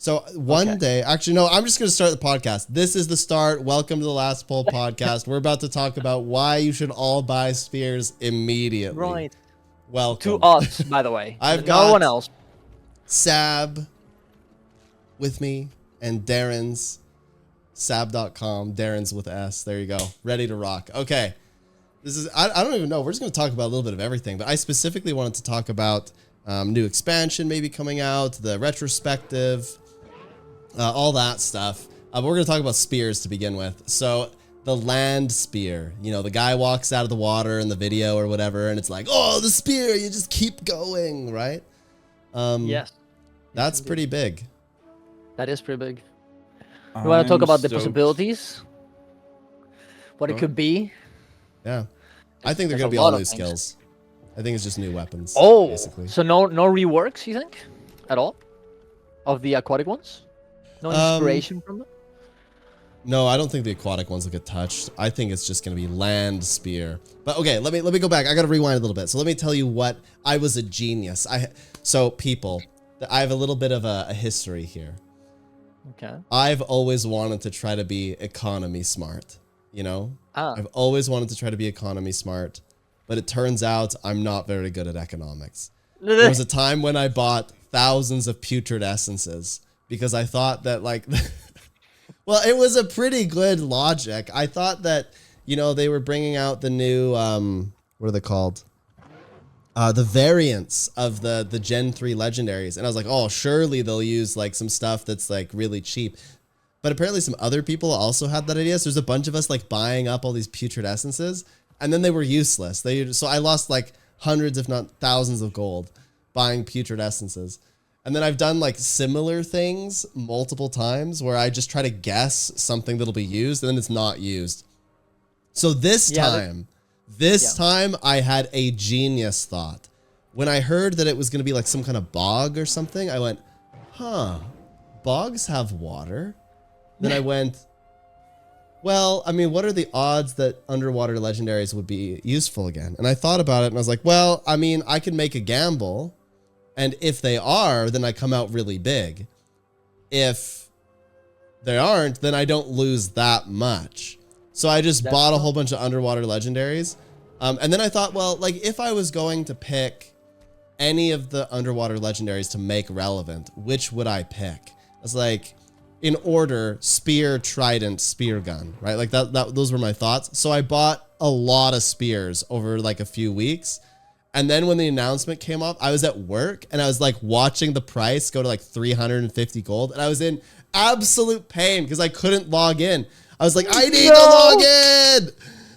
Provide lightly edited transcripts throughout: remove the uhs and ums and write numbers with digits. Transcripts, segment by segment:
So one day, actually, no, I'm just going to start the podcast. This is the start. Welcome to the Last Poll podcast. We're about to talk about why you should all buy spears immediately. Right. Welcome. To us, by the way. I've got no one got else. Sab with me and Darren's sab.com. Darren's with S. There you go. Ready to rock. Okay. This is, I don't even know. We're just going to talk about a little bit of everything, but I specifically wanted to talk about new expansion maybe coming out, the retrospective, all that stuff. But we're going to talk about spears to begin with. So the land spear, you know, the guy walks out of the water in the video or whatever, and it's like, oh, the spear, you just keep going, right? Yes. That's pretty big. That is pretty big. You want to talk about the possibilities? What it could be? Yeah. I think they're going to be all new skills. I think it's just new weapons. Oh, basically. So no reworks, you think? At all? Of the aquatic ones? No inspiration from them? No, I don't think the aquatic ones will get touched. I think it's just going to be land spear. But okay, let me go back. I got to rewind a little bit. So let me tell you what I was a genius. So people, I have a little bit of a history here. Okay. I've always wanted to try to be economy smart, you know? I've always wanted to try to be economy smart, but it turns out I'm not very good at economics. There was a time when I bought thousands of putrid essences because I thought that like, well, it was a pretty good logic. I thought that, you know, they were bringing out the new, what are they called? The variants of the Gen 3 legendaries. And I was like, oh, surely they'll use like some stuff that's like really cheap. But apparently some other people also had that idea. So there's a bunch of us like buying up all these putrid essences, and then they were useless. So I lost like hundreds, if not thousands of gold buying putrid essences. And then I've done like similar things multiple times where I just try to guess something that'll be used and then it's not used. So this time I had a genius thought. When I heard that it was going to be like some kind of bog or something, I went, huh, bogs have water? Then I went, well, I mean, what are the odds that underwater legendaries would be useful again? And I thought about it and I was like, well, I mean, I can make a gamble. And if they are, then I come out really big. If they aren't, then I don't lose that much. So I just bought a whole bunch of underwater legendaries. And then I thought, well, like if I was going to pick any of the underwater legendaries to make relevant, which would I pick? I was like, in order, spear, trident, spear gun, right? Like those were my thoughts. So I bought a lot of spears over like a few weeks. And then when the announcement came up, I was at work and I was like watching the price go to like 350 gold. And I was in absolute pain because I couldn't log in. I was like, I need to log in.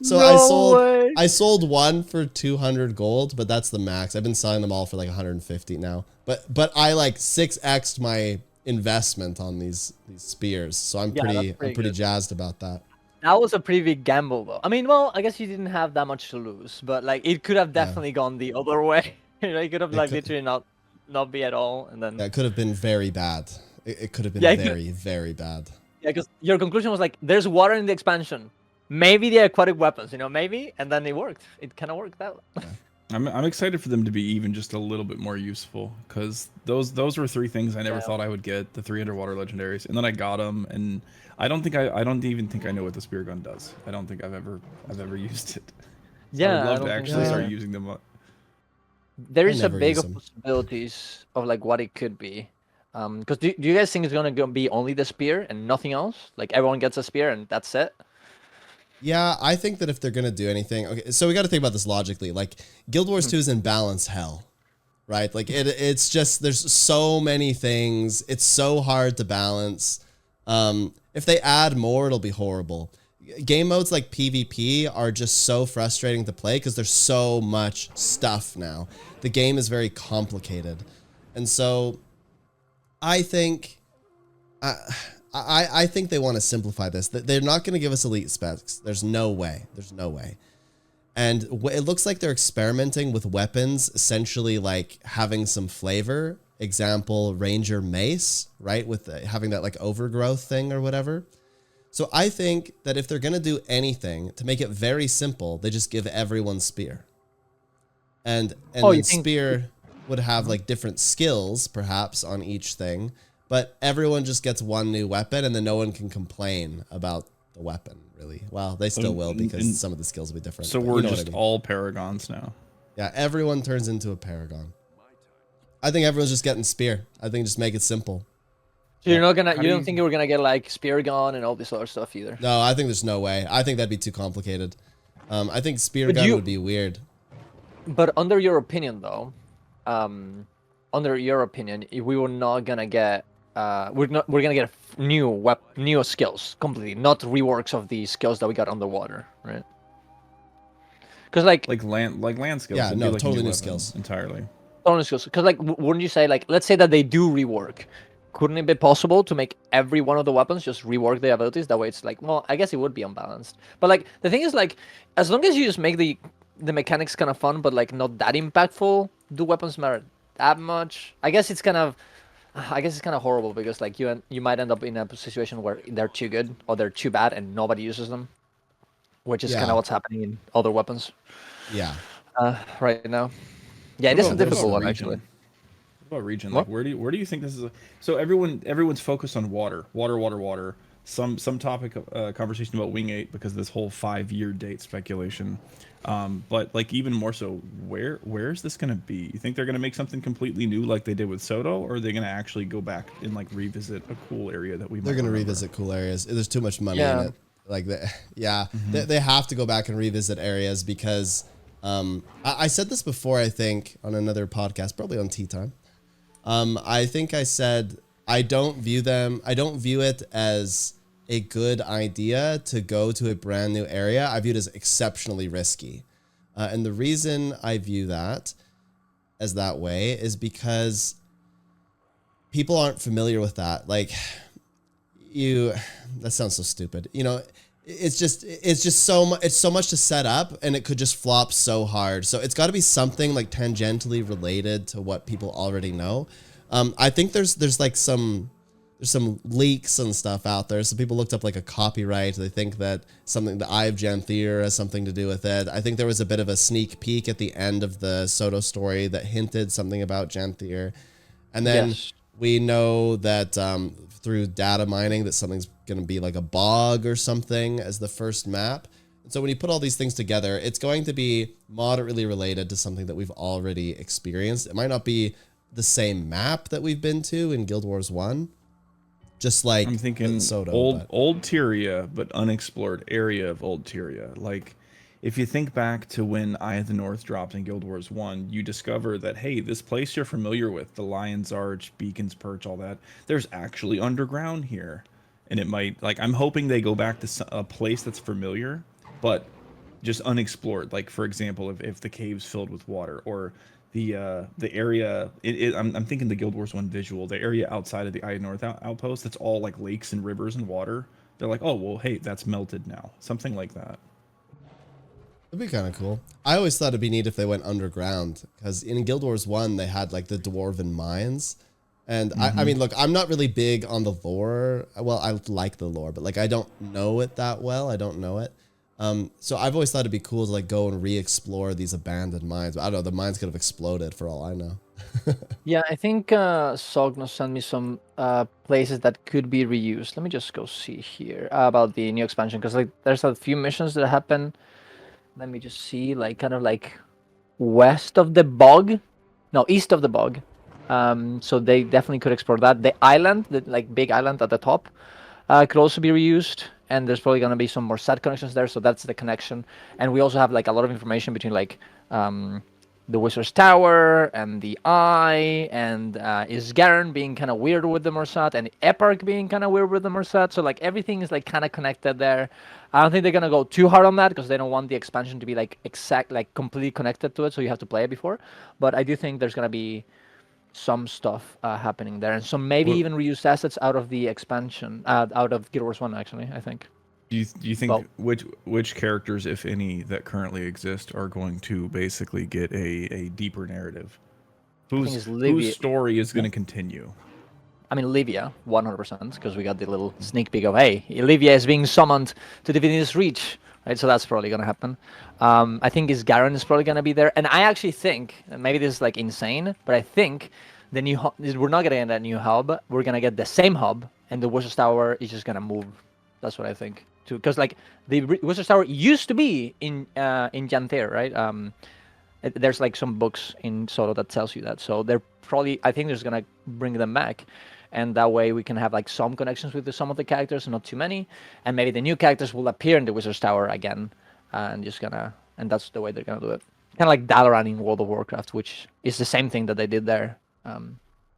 So I sold one for 200 gold, but that's the max. I've been selling them all for like 150 now. But I like 6x'd my investment on these spears. So I'm pretty jazzed about that. That was a pretty big gamble, though. I mean, well, I guess you didn't have that much to lose, but like it could have definitely gone the other way. It could have literally not be at all, and then it could have been very bad. It could have been very bad. Yeah, because your conclusion was like, there's water in the expansion. Maybe the aquatic weapons, you know, maybe, and then it worked. It kind of worked out. Yeah. I'm excited for them to be even just a little bit more useful, because those were three things I never thought I would get, the 3 underwater legendaries, and then I got them, and I don't even think I know what the spear gun does. I don't think I've ever used it. So Yeah, I'd love to actually start using them. There is a big possibilities of like what it could be. Because do you guys think it's gonna be only the spear and nothing else? Like everyone gets a spear and that's it? Yeah, I think that if they're gonna do anything, okay, so we got to think about this logically. Like Guild Wars 2 is in balance hell, right? Like it's just there's so many things. It's so hard to balance. If they add more, it'll be horrible. Game modes like PvP are just so frustrating to play because there's so much stuff now. The game is very complicated, and so I think. I think they want to simplify this. They're not going to give us elite specs. There's no way. There's no way. And it looks like they're experimenting with weapons, essentially like having some flavor. Example, Ranger Mace, right? With having that like overgrowth thing or whatever. So I think that if they're going to do anything to make it very simple, they just give everyone spear. And then spear would have like different skills perhaps on each thing. but everyone just gets one new weapon, and then no one can complain about the weapon, really. Well, they still will, because some of the skills will be different. So we're just all paragons now. Yeah, everyone turns into a paragon. I think everyone's just getting spear. I think just make it simple. So you're not gonna, you don't think you were gonna get like spear gun and all this other stuff either? No, I think there's no way. I think that'd be too complicated. I think spear gun would be weird. But under your opinion, though, if we were not gonna get, we're gonna get new skills completely, not reworks of the skills that we got underwater, right? Because like land skills. Yeah, no, like totally new skills entirely. Totally new skills. Because like, wouldn't you say like, let's say that they do rework, couldn't it be possible to make every one of the weapons just rework the abilities? That way, it's like, well, I guess it would be unbalanced. But like, the thing is like, as long as you just make the mechanics kind of fun, but like not that impactful, do weapons matter that much? I guess it's kind of horrible, because like you might end up in a situation where they're too good or they're too bad and nobody uses them, which is kind of what's happening in other weapons. Yeah. Right now. Yeah, it is a difficult one actually. What about region? Like, where do you think this is? So everyone's focused on water. Some topic conversation about Wing 8 because of this whole 5-year date speculation. But like even more so, where is this gonna be? You think they're gonna make something completely new like they did with Soto, or are they gonna actually go back and like revisit a cool area that we? They're gonna revisit cool areas. There's too much money in it. Like they have to go back and revisit areas because I said this before, I think, on another podcast, probably on Teatime. I think I said I don't view it as a good idea to go to a brand new area. I view it as exceptionally risky. And the reason I view that as that way is because people aren't familiar with that. Like that sounds so stupid. You know, it's just so much to set up, and it could just flop so hard. So it's got to be something like tangentially related to what people already know. I think there's like some leaks and stuff out there. So people looked up like a copyright. They think that the Eye of Janthier has something to do with it. I think there was a bit of a sneak peek at the end of the Soto story that hinted something about Janthier. And then we know that through data mining that something's going to be like a bog or something as the first map. And so when you put all these things together, it's going to be moderately related to something that we've already experienced. It might not be the same map that we've been to in Guild Wars 1. Just like I'm thinking Soto, old Tyria, but unexplored area of old Tyria. Like if you think back to when Eye of the North dropped in Guild Wars 1, you discover that, hey, this place you're familiar with, the Lion's Arch, Beacon's Perch, all that, there's actually underground here. And it might, like, I'm hoping they go back to a place that's familiar, but just unexplored. Like, for example, if the cave's filled with water, or the area, I'm thinking the Guild Wars 1 visual, the area outside of the Eye of North outpost, that's all like lakes and rivers and water. They're like, oh, well, hey, that's melted now. Something like that. It'd be kind of cool. I always thought it'd be neat if they went underground, because in Guild Wars 1, they had like the dwarven mines. And I mean, look, I'm not really big on the lore. Well, I like the lore, but like, I don't know it that well. I don't know it. So I've always thought it'd be cool to like go and re-explore these abandoned mines. But I don't know, the mines could have exploded for all I know. Yeah, I think Sogno sent me some places that could be reused. Let me just go see here about the new expansion, because like there's a few missions that happen. Let me just see, like kind of like west of the bog, no, east of the bog. So they definitely could explore that. The island, the like big island at the top, could also be reused. And there's probably going to be some more set connections there, so that's the connection. And we also have like a lot of information between like the Wizard's Tower and the Eye, and Isgaran being kind of weird with the Morsat, and Eparch being kind of weird with the Morsat. So like everything is like kind of connected there. I don't think they're going to go too hard on that, because they don't want the expansion to be like completely connected to it, so you have to play it before. But I do think there's going to be some stuff happening there, and some maybe even reused assets out of the expansion, out of Guild Wars 1 actually, I think. Do you think which characters, if any, that currently exist are going to basically get a deeper narrative? Whose story is going to continue? I mean, Livia, 100%, because we got the little sneak peek of, hey, Livia is being summoned to Divinity's Reach, right? So that's probably going to happen. I think Isgaran is probably going to be there. And I actually think, and maybe this is like insane, but I think we're not gonna get that new hub. We're gonna get the same hub, and the Wizard's Tower is just gonna move. That's what I think. Because like the Wizard's Tower used to be in Janther, right? There's like some books in Solo that tells you that. So they're probably, I think, they're just gonna bring them back, and that way we can have like some connections with some of the characters, and not too many, and maybe the new characters will appear in the Wizard's Tower again, and that's the way they're gonna do it. Kind of like Dalaran in World of Warcraft, which is the same thing that they did there.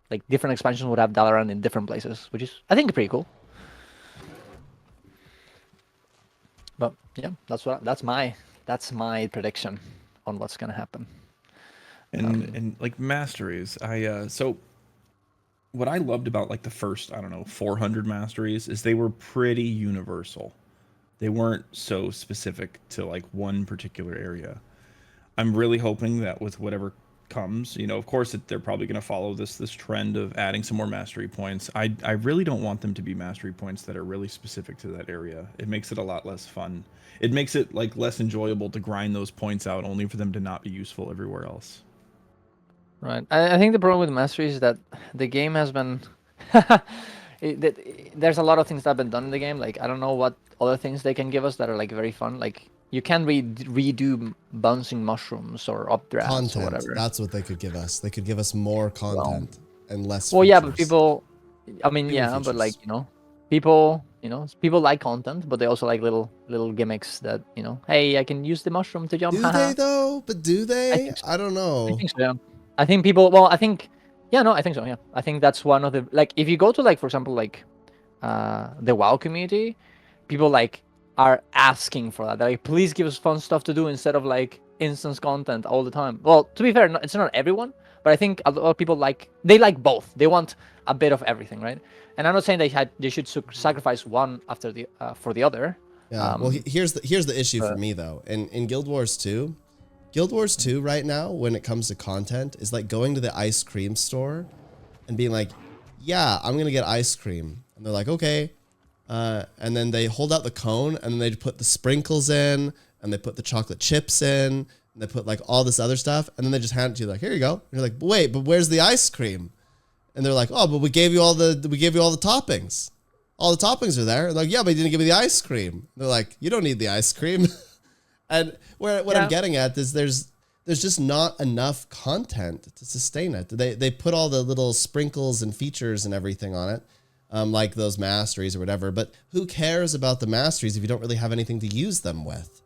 Like different expansions would have Dalaran in different places, which is, I think, pretty cool. But yeah, that's my prediction on what's gonna happen. And like masteries, so what I loved about like the first, I don't know, 400 masteries is they were pretty universal. They weren't so specific to like one particular area. I'm really hoping that with whatever comes, of course they're probably going to follow this trend of adding some more mastery points. I really don't want them to be mastery points that are really specific to that area. It makes it a lot less fun. It makes it like less enjoyable to grind those points out only for them to not be useful everywhere else. Right. I think the problem with mastery is that the game has been there's a lot of things that have been done in the game. Like I don't know what other things they can give us that are like very fun. Like you can redo bouncing mushrooms or updrafts or whatever. That's what they could give us. They could give us more content and less. Well, features. yeah, but people. I mean, yeah, features. but like people. People like content, but they also like little gimmicks that Hey, I can use the mushroom to jump. Do they though? But do they? I don't know. I think so. Yeah. I think people. Well, I think. Yeah, no, I think so. Yeah, I think that's one of the like. If you go to like, for example, like, the WoW community, people like are asking for that. They're like, please give us fun stuff to do instead of like instance content all the time. Well, to be fair, it's not everyone, but I think a lot of people like both. They want a bit of everything, right? And I'm not saying they should sacrifice one after the for the other. Yeah. Well, here's the issue for me though. In Guild Wars 2, right now, when it comes to content, is like going to the ice cream store and being like, yeah, I'm gonna get ice cream, and they're like, okay. And then they hold out the cone, and then they put the sprinkles in, and they put the chocolate chips in, and they put like all this other stuff, and then they just hand it to you like, here you go. And you're like, wait, but where's the ice cream? And they're like, oh, but we gave you all the toppings. All the toppings are there. And like, yeah, but you didn't give me the ice cream. And they're like, you don't need the ice cream. And what I'm getting at is there's just not enough content to sustain it. They put all the little sprinkles and features and everything on it. Like those masteries or whatever, but who cares about the masteries if you don't really have anything to use them with,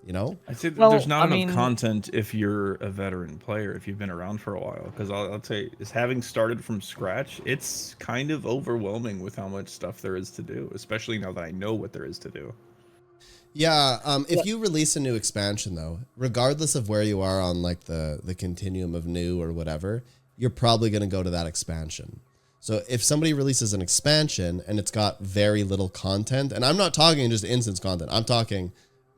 I'd say there's not enough content if you're a veteran player, if you've been around for a while, because I'll tell you, is having started from scratch, it's kind of overwhelming with how much stuff there is to do, especially now that I know what there is to do. Yeah, if you release a new expansion though, regardless of where you are on like the continuum of new or whatever, you're probably going to go to that expansion. So if somebody releases an expansion and it's got very little content, and I'm not talking just instance content, I'm talking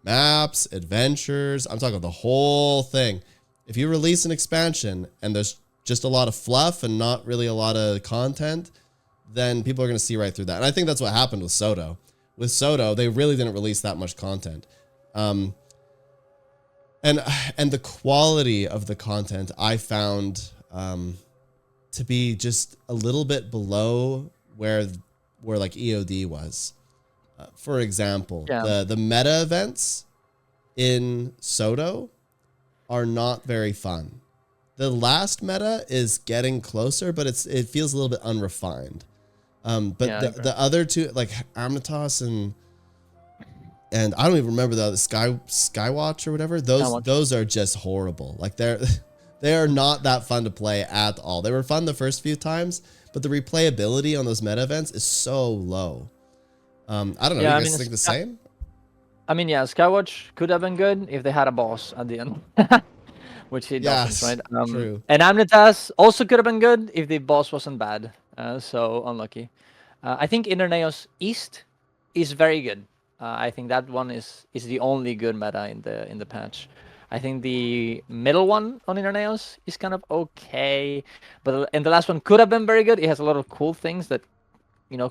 maps, adventures, I'm talking the whole thing. If you release an expansion and there's just a lot of fluff and not really a lot of content, then people are going to see right through that. And I think that's what happened with Soto. With Soto, they really didn't release that much content. And the quality of the content I found to be just a little bit below where like EOD was. For example, the meta events in Soto are not very fun. The last meta is getting closer, but it feels a little bit unrefined. But the other two, like Amnitas and I don't even remember the other Skywatch or whatever. Those are just horrible. Like they are not that fun to play at all. They were fun the first few times, but the replayability on those meta events is so low. I don't know. You guys think the same? I mean, yeah, Skywatch could have been good if they had a boss at the end, which it doesn't, right? True. And Amnitas also could have been good if the boss wasn't bad. So unlucky. I think Interneos East is very good. I think that one is the only good meta in the patch. I think the middle one on Interneos is kind of okay, and the last one could have been very good. It has a lot of cool things that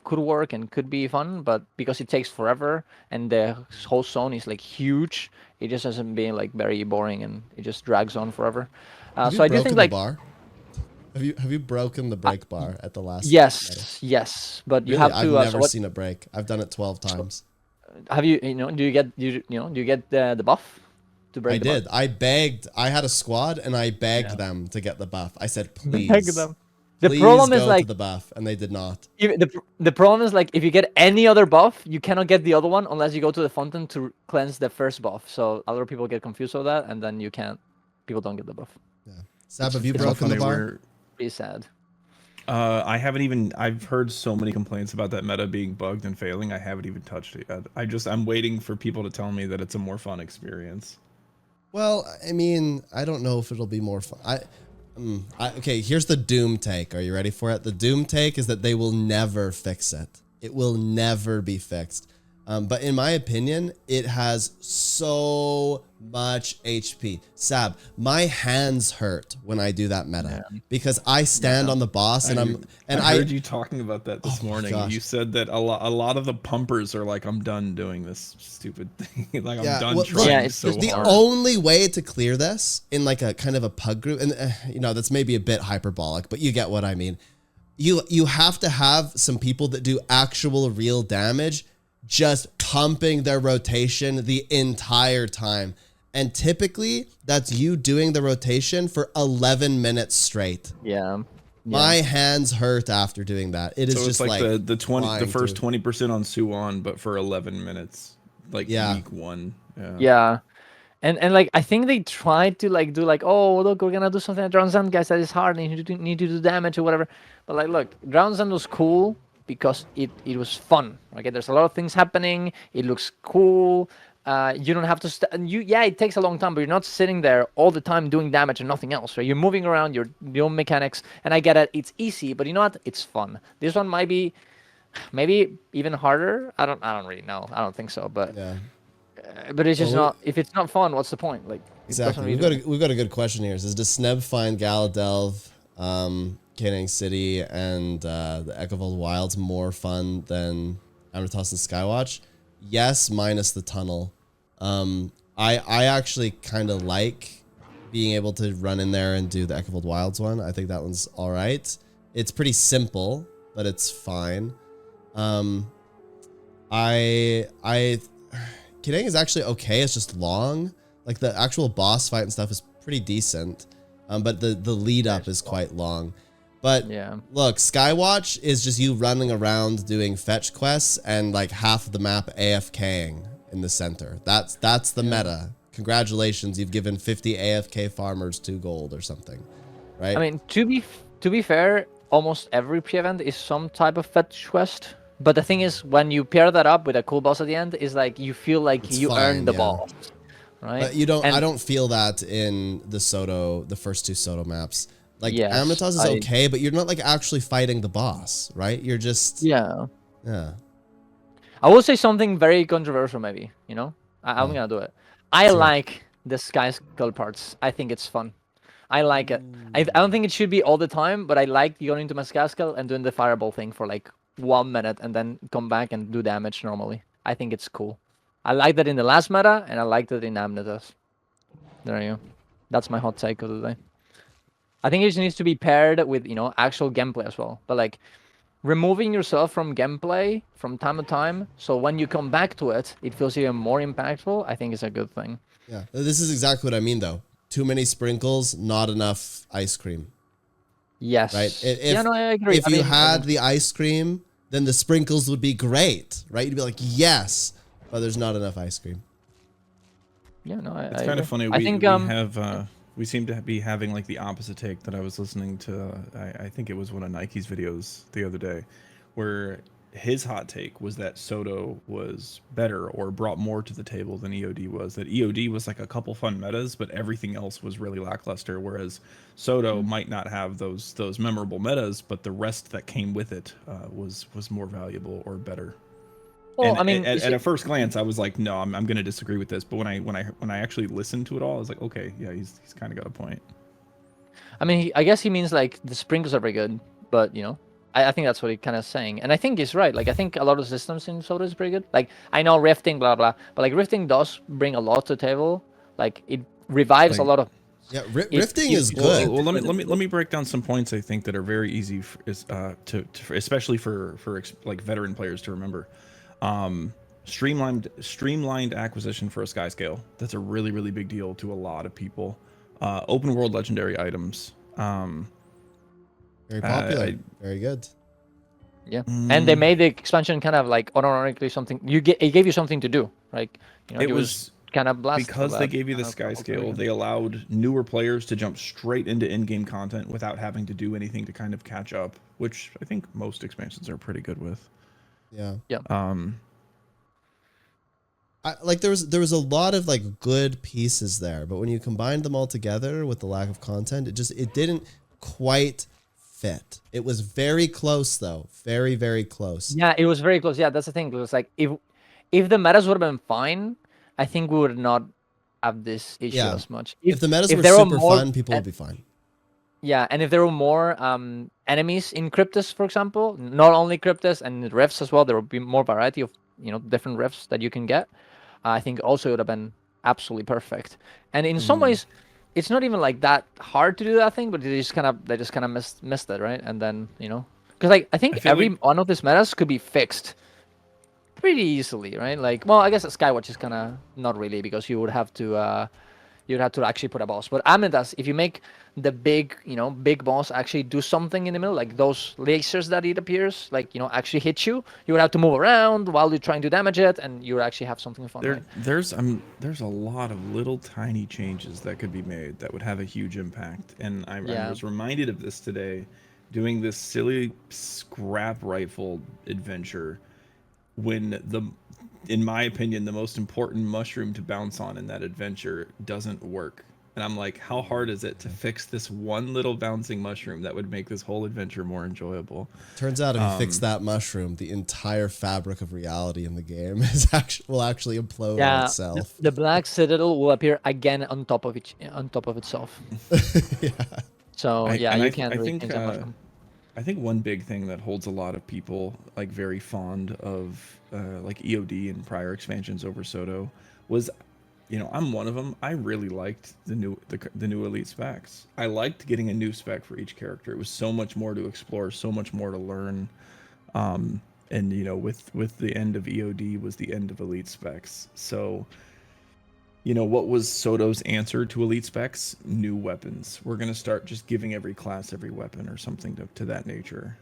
could work and could be fun, but because it takes forever and the whole zone is like huge, it just hasn't been like very boring and it just drags on forever. So I do think like bar? Have you broken the break bar at the last? Yes, but you Really, have to. I've never seen it break. I've done it 12 times. Have you? Do you get the buff to break? I did. I begged. I had a squad, and I begged them to get the buff. I said, please, Beg them. The please problem is go like to the buff, and they did not. the problem is like if you get any other buff, you cannot get the other one unless you go to the fountain to cleanse the first buff. So a lot of people get confused with that, and then you can't. People don't get the buff. Yeah. Sab, have you broken the bar? Pretty sad. I haven't even. I've heard so many complaints about that meta being bugged and failing. I haven't even touched it yet. I'm waiting for people to tell me that it's a more fun experience. Well, I mean, I don't know if it'll be more fun. Okay, here's the doom take. Are you ready for it? The doom take is that they will never fix it. It will never be fixed. But in my opinion, it has so much HP. Sab, my hands hurt when I do that meta because I stand on the boss and I heard you talking about that this morning. You said that a lot of the pumpers are like, I'm done doing this stupid thing. Like I'm done trying so hard. The only way to clear this in like a kind of a pug group, and that's maybe a bit hyperbolic, but you get what I mean. You have to have some people that do actual real damage, just pumping their rotation the entire time. And typically, that's you doing the rotation for 11 minutes straight. Yeah. My hands hurt after doing that. It is just like the first 20% on Suwon, but for 11 minutes, like week 1. Yeah. And like I think they tried to like do like, oh look, we're gonna do something at Drowned Sand, guys, that is hard and you need to do damage or whatever. But like look, Drowned Sand was cool because it was fun. Okay, there's a lot of things happening. It looks cool. You don't have to it takes a long time, but you're not sitting there all the time doing damage and nothing else, right? You're moving around, you're doing mechanics, and I get it, it's easy, but you know what? It's fun. This one might be maybe even harder. I don't really know. I don't think so, but but it's just not. If it's not fun, what's the point? Like exactly. We've got a good question here. It says, does Sneb find Galadelv, Canning City, and the Echovold Wilds more fun than Amratos and Skywatch? Yes, minus the tunnel. I actually kind of like being able to run in there and do the Echovold Wilds one. I think that one's all right. It's pretty simple, but it's fine. Kidding is actually okay. It's just long. Like the actual boss fight and stuff is pretty decent. But the lead up is quite long. But look, Skywatch is just you running around doing fetch quests and like half of the map AFKing in the center. That's the meta. Congratulations, you've given 50 AFK farmers 2 gold or something, right? I mean, to be fair, almost every pre-event is some type of fetch quest. But the thing is, when you pair that up with a cool boss at the end, is like you feel like you earned the ball, right? But you don't. I don't feel that in the first 2 Soto maps. Like Amratos is okay, but you're not like actually fighting the boss, right? You're just yeah. I will say something very controversial, maybe. I'm gonna do it. I like the sky skull parts. I think it's fun. I like it. I don't think it should be all the time, but I like going into my sky skull and doing the fireball thing for like 1 minute and then come back and do damage normally. I think it's cool. I like that in the last meta, and I like that in Amratos. There you go. That's my hot take of the day. I think it just needs to be paired with, actual gameplay as well. But like removing yourself from gameplay from time to time, so when you come back to it, it feels even more impactful, I think is a good thing. Yeah, this is exactly what I mean though. Too many sprinkles, not enough ice cream. Yes. Right? I agree. If you had the ice cream, then the sprinkles would be great, right? You'd be like, yes, but there's not enough ice cream. Yeah, no, it's kind of funny. We seem to be having like the opposite take that I was listening to. I think it was one of Nike's videos the other day, where his hot take was that Soto was better or brought more to the table than EOD was. That EOD was like a couple fun metas, but everything else was really lackluster. Whereas Soto might not have those memorable metas, but the rest that came with it was more valuable or better. Well, and I mean, at a first glance, I was like, no, I'm going to disagree with this. But when I actually listened to it all, I was like, okay, yeah, he's kind of got a point. I mean, I guess he means like the sprinkles are very good, but I think that's what he kind of saying, and I think he's right. Like I think a lot of the systems in Soto is pretty good. Like I know rifting, blah blah, but like rifting does bring a lot to the table. Like it revives a lot of Yeah, rifting is good. Well, let me break down some points I think that are very easy especially for like veteran players to remember. Streamlined acquisition for a sky scale. That's a really big deal to a lot of people. Open world legendary items. Very popular. Very good. Yeah, and they made the expansion kind of like automatically something. It gave you something to do, like it was kind of blast because they gave you the sky scale. They allowed newer players to jump straight into in-game content without having to do anything to kind of catch up, which I think most expansions are pretty good with. Yeah. Yeah. There was a lot of like good pieces there, but when you combined them all together with the lack of content, it didn't quite fit. It was very close though, very close. Yeah, it was very close. Yeah, that's the thing. It was like if the metas would have been fine, I think we would not have this issue as much. If the metas were super fun, people would be fine. Yeah, and if there were more enemies in Cryptus, for example, not only Cryptus and rifts as well, there would be more variety of different rifts that you can get. I think also it would have been absolutely perfect. And in some ways, it's not even like that hard to do that thing, but they just kind of missed it, right? And then because like I think every one of these metas could be fixed pretty easily, right? Like, well, I guess Skywatch is kind of not really, because you would have to actually put a boss. But Amidas, if you make the big boss actually do something in the middle, like those lasers that it appears, like, actually hit you, you would have to move around while you're trying to damage it, and you would actually have something fun. Right? There's a lot of little tiny changes that could be made that would have a huge impact. And I was reminded of this today, doing this silly scrap rifle adventure, when in my opinion, the most important mushroom to bounce on in that adventure doesn't work. And I'm like, how hard is it to fix this one little bouncing mushroom that would make this whole adventure more enjoyable? Turns out if you fix that mushroom, the entire fabric of reality in the game will actually implode on itself. The Black Citadel will appear again on top of itself. Yeah. So you can't really change that mushroom. I think one big thing that holds a lot of people like very fond of like EOD and prior expansions over Soto was, I'm one of them. I really liked the new elite specs. I liked getting a new spec for each character. It was so much more to explore, so much more to learn. And with the end of EOD was the end of elite specs. So what was Soto's answer to elite specs? New weapons. We're going to start just giving every class every weapon or something to that nature.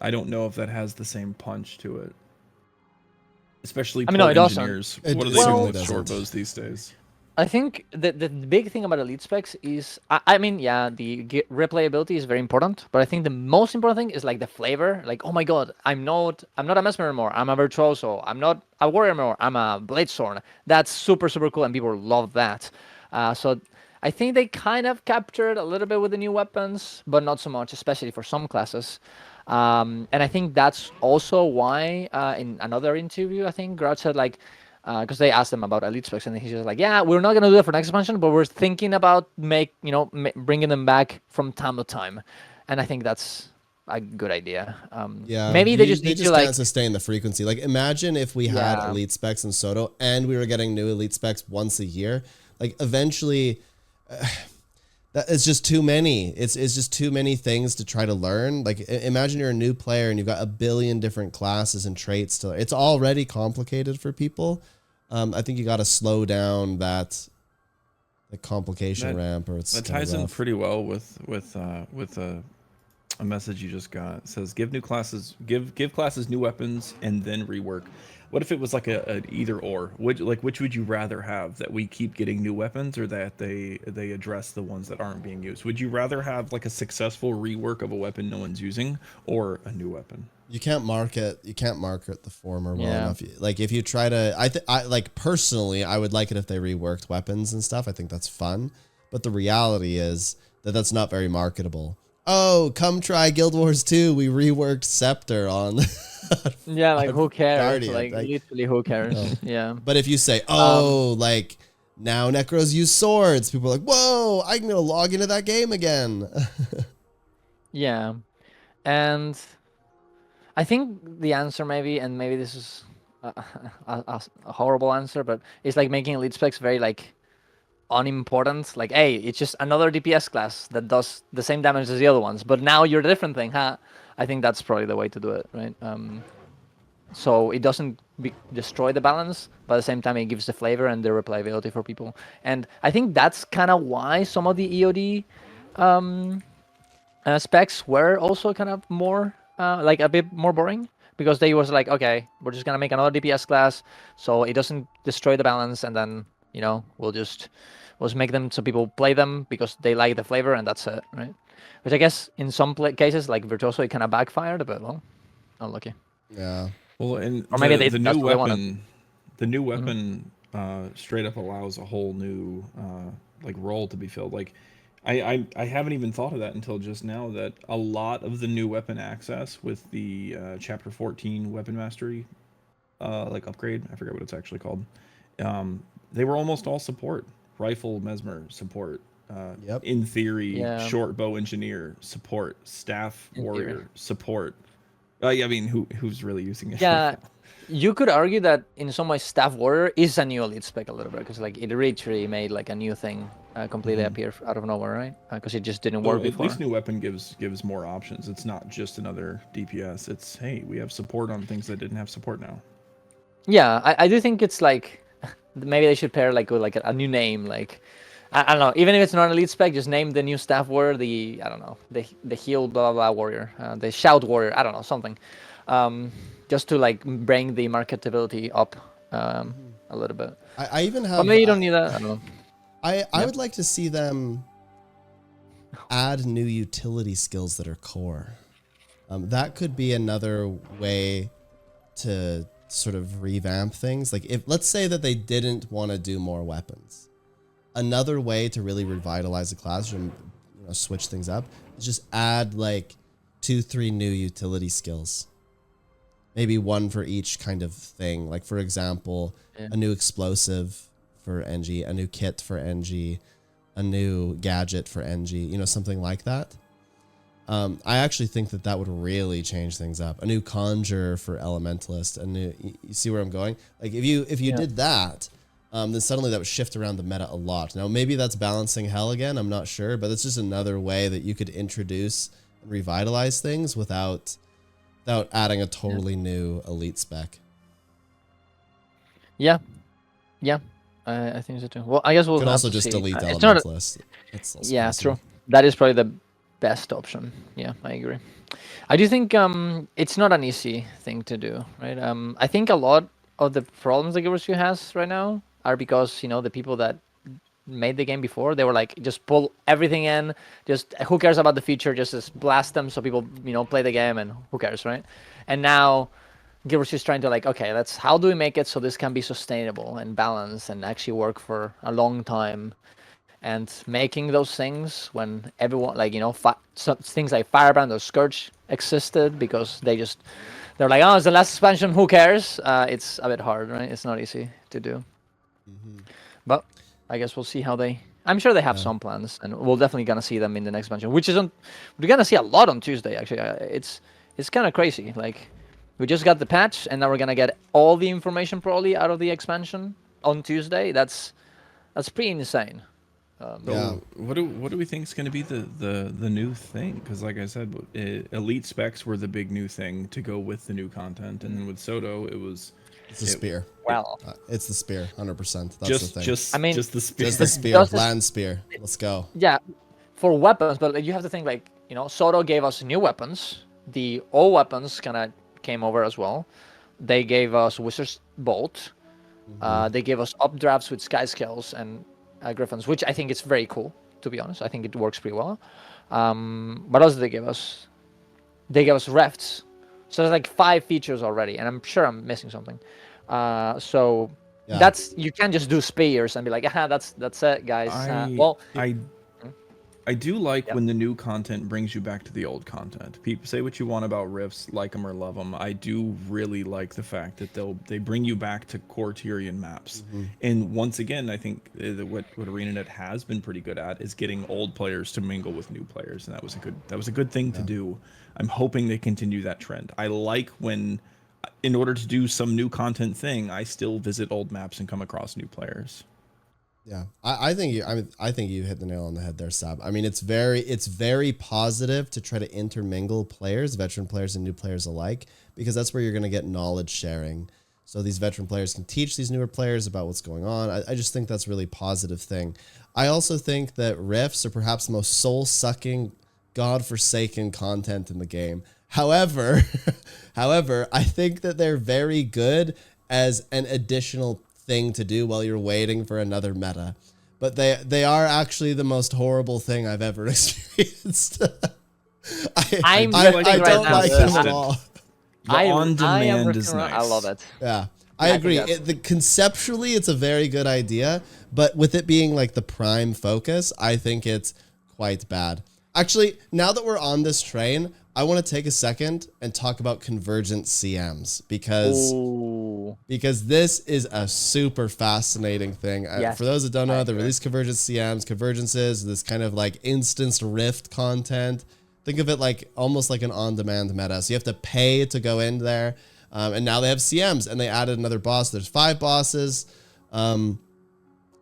I don't know if that has the same punch to it. Especially engineers. What are they doing with short bows these days? I think the big thing about elite specs is, the replayability is very important, but I think the most important thing is like the flavor. Like, oh my god, I'm not a mesmer anymore. I'm a virtuoso. I'm not a warrior anymore. I'm a bladesworn. That's super cool, and people love that. So I think they kind of captured a little bit with the new weapons, but not so much, especially for some classes. And I think that's also why in another interview, I think Grouch said like, because they asked him about elite specs, and he's just like, yeah, we're not gonna do that for next expansion, but we're thinking about bringing them back from time to time, and I think that's a good idea. Maybe they just can't sustain the frequency. Like, imagine if we had elite specs in Soto and we were getting new elite specs once a year. Like, eventually, that it's just too many. It's just too many things to try to learn. Like, imagine you're a new player and you've got a billion different classes and traits to learn. It's already complicated for people. I think you got to slow down the complication ramp, or it's that ties in pretty well with a message you just got. It says give classes new weapons and then rework. What if it was like an either or? Which would you rather have, that we keep getting new weapons, or that they address the ones that aren't being used? Would you rather have like a successful rework of a weapon no one's using, or a new weapon? You can't market the former well enough. Like, if you try to, I like personally, I would like it if they reworked weapons and stuff. I think that's fun, but the reality is that that's not very marketable. Oh, come try Guild Wars 2. We reworked Scepter on. Yeah, like who cares? Guardian, like literally, who cares? No. Yeah. But if you say, like now Necros use swords, people are like, whoa, I'm gonna log into that game again. Yeah, and I think the answer maybe this is a horrible answer, but it's like making elite specs very like unimportant. Like, hey, it's just another DPS class that does the same damage as the other ones, but now you're a different thing, huh? I think that's probably the way to do it, right? So it doesn't destroy the balance, but at the same time it gives the flavor and the replayability for people. And I think that's kind of why some of the EOD specs were also kind of more like a bit more boring, because they was like, okay, we're just gonna make another DPS class so it doesn't destroy the balance, and then we'll just make them so people play them because they like the flavor, and that's it, right? Which I guess in some cases like Virtuoso, it kind of backfired, but well, unlucky. Yeah. Well, and or maybe the new weapon, straight up allows a whole new like role to be filled. Like, I haven't even thought of that until just now, that a lot of the new weapon access with the Chapter 14 weapon mastery like upgrade, I forget what it's actually called. They were almost all support. Rifle Mesmer support. In theory, short bow engineer support. Staff warrior support. I mean, who's really using it? Yeah, you could argue that in some ways Staff Warrior is a new elite spec a little bit, because like it literally made like a new thing completely appear out of nowhere, right? Because it just didn't work before. At least new weapon gives more options. It's not just another DPS. It's, hey, we have support on things that didn't have support now. Yeah, I do think it's like maybe they should pair like with like a new name, like I don't know, even if it's not an elite spec, just name the new Staff Warrior the, I don't know, the heal blah blah warrior, the shout warrior, I don't know, something, just to like bring the marketability up a little bit. I even have. But maybe you don't need that. I don't know. I would like to see them add new utility skills that are core. That could be another way to sort of revamp things. Like, if let's say that they didn't want to do more weapons, another way to really revitalize the class and switch things up is just add like 2-3 new utility skills. Maybe one for each kind of thing. Like, for example, a new explosive for NG, a new kit for NG, a new gadget for NG, something like that. I actually think that would really change things up. A new conjure for elementalist, you see where I'm going? Like, if you did that, then suddenly that would shift around the meta a lot. Now, maybe that's balancing hell again, I'm not sure, but it's just another way that you could introduce and revitalize things without adding a totally new elite spec. Yeah. I think so too. Well, I guess we'll could have also to just see. delete elementalist. That's also possible. True. That is probably the best option. Yeah, I agree. I do think it's not an easy thing to do, right? I think a lot of the problems that Giversu has right now are because the people that made the game before, they were like, just pull everything in, just who cares about the future, just blast them so people play the game, and who cares, right? And now Giversu is trying to like, okay, how do we make it so this can be sustainable and balanced and actually work for a long time? And making those things when everyone, like, things like Firebrand or Scourge existed, because they're like, oh, it's the last expansion, who cares? It's a bit hard, right? It's not easy to do. But I guess we'll see how I'm sure they have some plans, and we're definitely gonna see them in the next expansion, we're gonna see a lot on Tuesday, actually. It's kind of crazy. Like, we just got the patch, and now we're gonna get all the information probably out of the expansion on Tuesday. That's pretty insane. What do we think is going to be the new thing? Because like I said, elite specs were the big new thing to go with the new content, and then with Soto, it's the spear. Well, it's the spear, 100%. That's just the thing. Just the spear. Just the spear, land spear. Let's go. Yeah, for weapons, but you have to think like Soto gave us new weapons. The old weapons kind of came over as well. They gave us Wizard's Bolt. They gave us updrafts with Sky Scales and Griffins, which I think is very cool, to be honest. I think it works pretty well. What else did they give us? They gave us refts. So there's like 5 features already, and I'm sure I'm missing something. That's, you can't just do spears and be like, that's it, guys. I do like when the new content brings you back to the old content. People say what you want about rifts, like them or love them. I do really like the fact that they bring you back to core Tyrian maps. And once again, I think what ArenaNet has been pretty good at is getting old players to mingle with new players, and that was a good thing to do. I'm hoping they continue that trend. I like when, in order to do some new content thing, I still visit old maps and come across new players. Yeah, I think you hit the nail on the head there, Sab. I mean, it's very positive to try to intermingle players, veteran players and new players alike, because that's where you're going to get knowledge sharing. So these veteran players can teach these newer players about what's going on. I just think that's a really positive thing. I also think that riffs are perhaps the most soul-sucking, God-forsaken content in the game. However, I think that they're very good as an additional thing to do while you're waiting for another meta. But they are actually the most horrible thing I've ever experienced. I don't like them at all. On-demand is nice. I love it. Yeah, I agree. Conceptually, it's a very good idea, but with it being like the prime focus, I think it's quite bad. Actually, now that we're on this train, I want to take a second and talk about Convergence CMs because this is a super fascinating thing. Yes, for those that don't know, they released Convergence CMs. Convergences, this kind of like instanced rift content. Think of it like almost like an on-demand meta. So you have to pay to go in there. And now they have CMs and they added another boss. There's 5 bosses.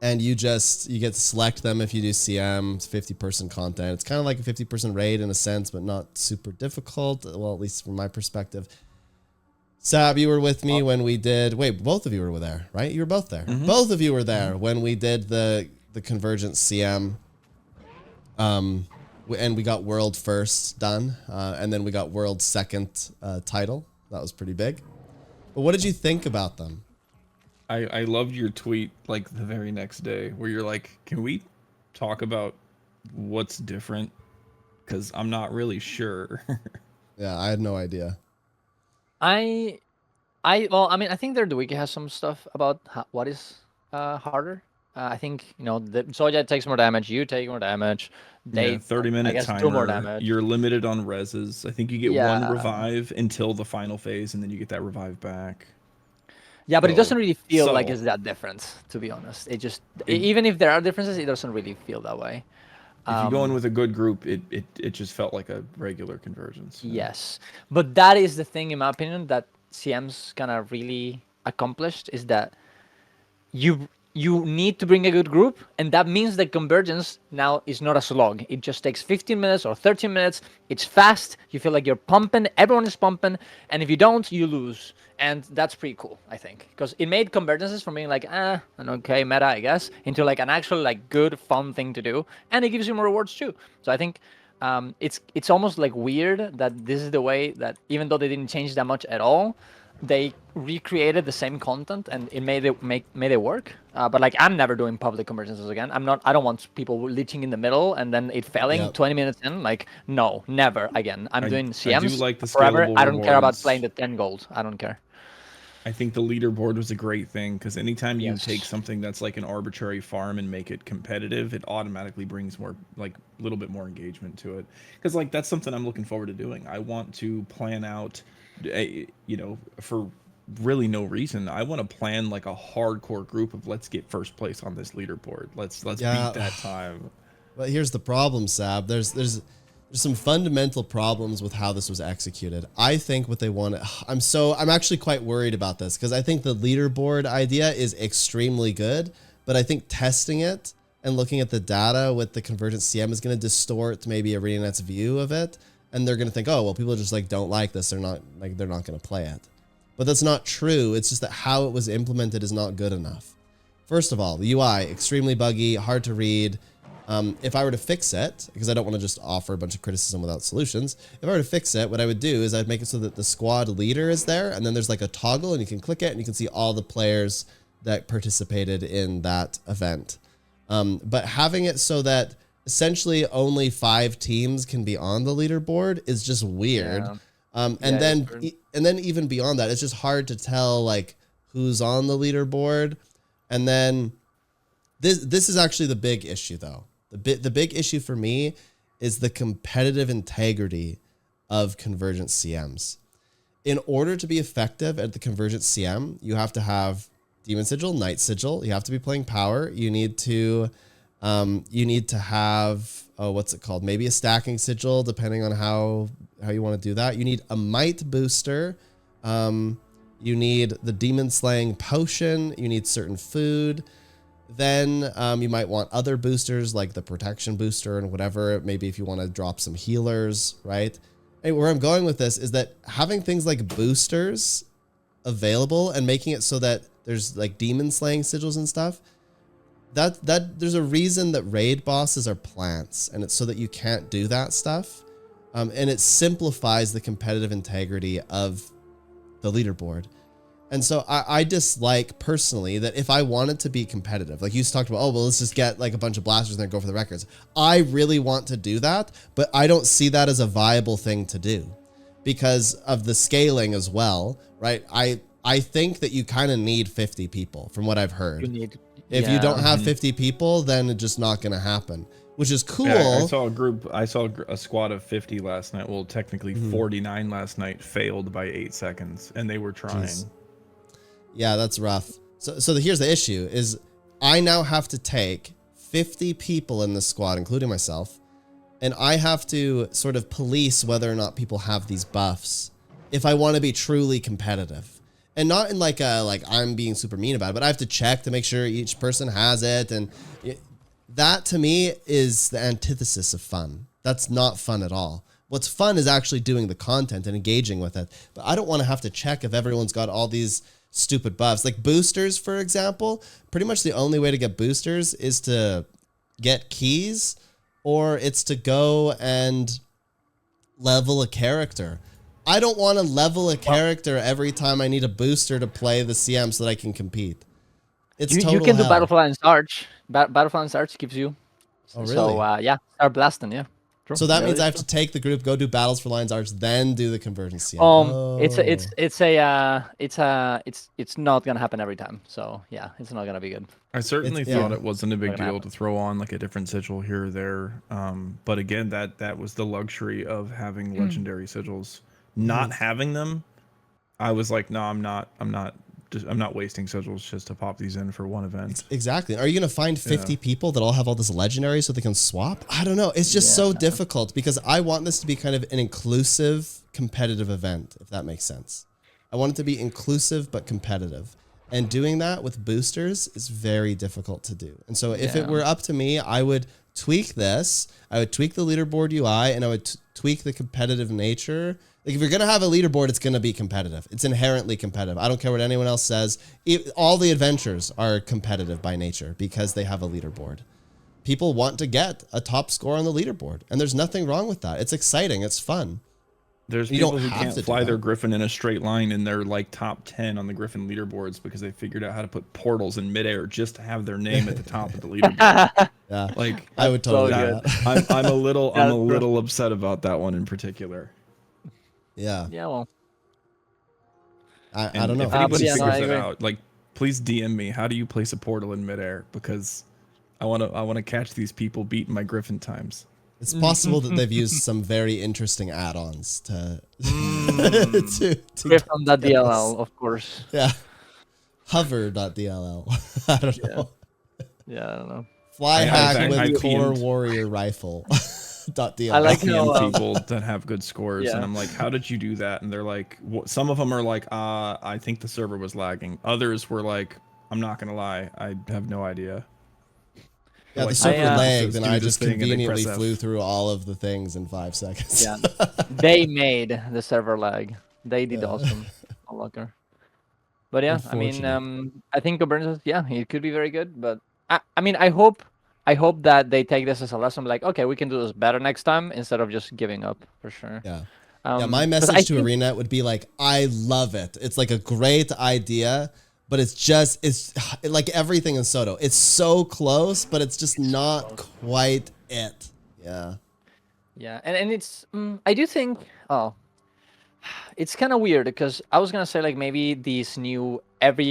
And you get to select them if you do CM. It's 50-person content. It's kind of like a 50-person raid in a sense, but not super difficult. Well, at least from my perspective. Sab, you were with me when we did... Wait, both of you were there, right? You were both there. Mm-hmm. Both of you were there when we did the Convergence CM. And we got world first done. And then we got world second title. That was pretty big. But what did you think about them? I loved your tweet like the very next day where you're like, can we talk about what's different? Because I'm not really sure. Yeah, I had no idea. I think their wiki has some stuff about what is harder. I think, the Soja takes more damage, you take more damage. They 30-minute timer. Do more damage. You're limited on reses. I think you get one revive until the final phase, and then you get that revive back. Yeah, but it doesn't really feel like it's that different, to be honest. Even if there are differences, it doesn't really feel that way. If you go in with a good group, it just felt like a regular Convergence. Yes, but that is the thing, in my opinion, that CM's kind of really accomplished, is that you need to bring a good group, and that means that Convergence now is not a slog. It just takes 15 minutes or 13 minutes. It's fast. You feel like you're pumping. Everyone is pumping, and if you don't, you lose. And that's pretty cool, I think, because it made Convergences from being like, an okay meta, I guess, into like an actual like good, fun thing to do, and it gives you more rewards too. So I think it's almost like weird that this is the way that, even though they didn't change that much at all, they recreated the same content and it made it work. But like, I'm never doing public Convergences again. I don't want people leeching in the middle and then it failing 20 minutes in. Like, no, never again. I'm doing CMs I do like the forever. I don't rewards. care about playing the 10 gold. I don't care. I think the leaderboard was a great thing because anytime you take something that's like an arbitrary farm and make it competitive, it automatically brings more, like, a little bit more engagement to it. Because like that's something I'm looking forward to doing. I want to plan out, for really no reason. I want to plan like a hardcore group of let's get first place on this leaderboard. Let's beat that time. But here's the problem, Sab. There's some fundamental problems with how this was executed. I think what they wanted, I'm actually quite worried about this because I think the leaderboard idea is extremely good, but I think testing it and looking at the data with the Convergence CM is going to distort maybe ArenaNet's view of it. And they're going to think, oh, well, people just like don't like this. They're not going to play it. But that's not true. It's just that how it was implemented is not good enough. First of all, the UI, extremely buggy, hard to read. If I were to fix it, because I don't want to just offer a bunch of criticism without solutions, if I were to fix it, what I would do is I'd make it so that the squad leader is there, and then there's like a toggle, and you can click it, and you can see all the players that participated in that event. But having it so that essentially only 5 teams can be on the leaderboard is just weird. Yeah. And then even beyond that, it's just hard to tell like who's on the leaderboard. And then this is actually the big issue though. The big issue for me is the competitive integrity of Convergence CMs. In order to be effective at the Convergence CM, you have to have Demon Sigil, Night Sigil. You have to be playing power. You need to have, what's it called? Maybe a stacking sigil, depending on how you want to do that. You need a might booster. You need the demon slaying potion. You need certain food. Then you might want other boosters like the protection booster and whatever. Maybe if you want to drop some healers, right? And where I'm going with this is that having things like boosters available and making it so that there's like demon slaying sigils and stuff, that there's a reason that raid bosses are plants, and it's so that you can't do that stuff. And it simplifies the competitive integrity of the leaderboard. And so I dislike personally that if I wanted to be competitive, like you talked about, oh, well, let's just get like a bunch of blasters and then go for the records. I really want to do that, but I don't see that as a viable thing to do because of the scaling as well, right? I think that you kind of need 50 people from what I've heard. If you don't have 50 people, then it's just not going to happen, which is cool. Yeah, I saw a squad of 50 last night. Well, technically 49 last night failed by 8 seconds, and they were trying. Jeez. Yeah, that's rough. So here's the issue is I now have to take 50 people in this squad, including myself, and I have to sort of police whether or not people have these buffs if I want to be truly competitive. And not in like I'm being super mean about it, but I have to check to make sure each person has it. And that to me is the antithesis of fun. That's not fun at all. What's fun is actually doing the content and engaging with it. But I don't want to have to check if everyone's got all these stupid buffs. Like boosters, for example, pretty much the only way to get boosters is to get keys or it's to go and level a character. I don't want to level a character every time I need a booster to play the CM so that I can compete. It's total You can hell. do Battlefly and Arch. Battlefly and Arch gives you. Oh, really? So, yeah, start blasting, yeah. True. So that means I have to take the group, go do Battles for Lions Arch, then do the Convergence CM. It's not gonna happen every time. So yeah, it's not gonna be good. I certainly thought it wasn't a big deal to throw on like a different sigil here or there. But again, that was the luxury of having legendary sigils. Not having them, I was like, no, I'm not wasting sigils just to pop these in for one event. Exactly. Are you going to find 50 people that all have all this legendary so they can swap? I don't know. It's just so difficult because I want this to be kind of an inclusive, competitive event, if that makes sense. I want it to be inclusive but competitive. And doing that with boosters is very difficult to do. And so if it were up to me, I would tweak this. I would tweak the leaderboard UI and I would tweak the competitive nature. Like if you're going to have a leaderboard, it's going to be competitive. It's inherently competitive. I don't care what anyone else says. All the adventures are competitive by nature because they have a leaderboard. People want to get a top score on the leaderboard, and there's nothing wrong with that. It's exciting. It's fun. There's people who can't fly their Griffin in a straight line and they're like top 10 on the Griffin leaderboards because they figured out how to put portals in midair just to have their name at the top of the leaderboard. Yeah, like I would totally do that. I'm a little upset about that one in particular. Yeah. Yeah, well. I don't know. If anybody figures that out, like, please DM me. How do you place a portal in midair? Because I want to catch these people beating my Griffin times. It's possible that they've used some very interesting add-ons to Griffin.dll, of course. Yeah. Hover.dll. I don't know. Yeah, I don't know. Fly hack with core warrior rifle. I like people that have good scores, and I'm like, how did you do that? And they're like, some of them are like, I think the server was lagging. Others were like, I'm not gonna lie, I have no idea. Yeah, the server lagged, and I just conveniently flew through all of the things in 5 seconds. Yeah, they made the server lag. They did awesome. Unlocker. But yeah, I mean, I think Convergence, it could be very good. But I mean, I hope that they take this as a lesson. Like, okay, we can do this better next time instead of just giving up for sure. Yeah. My message to Arena would be like, I love it. It's like a great idea, but it's like everything in Soto. It's so close, but it's just not quite it. Yeah. Yeah, and it's I do think it's kind of weird because I was gonna say like maybe these new every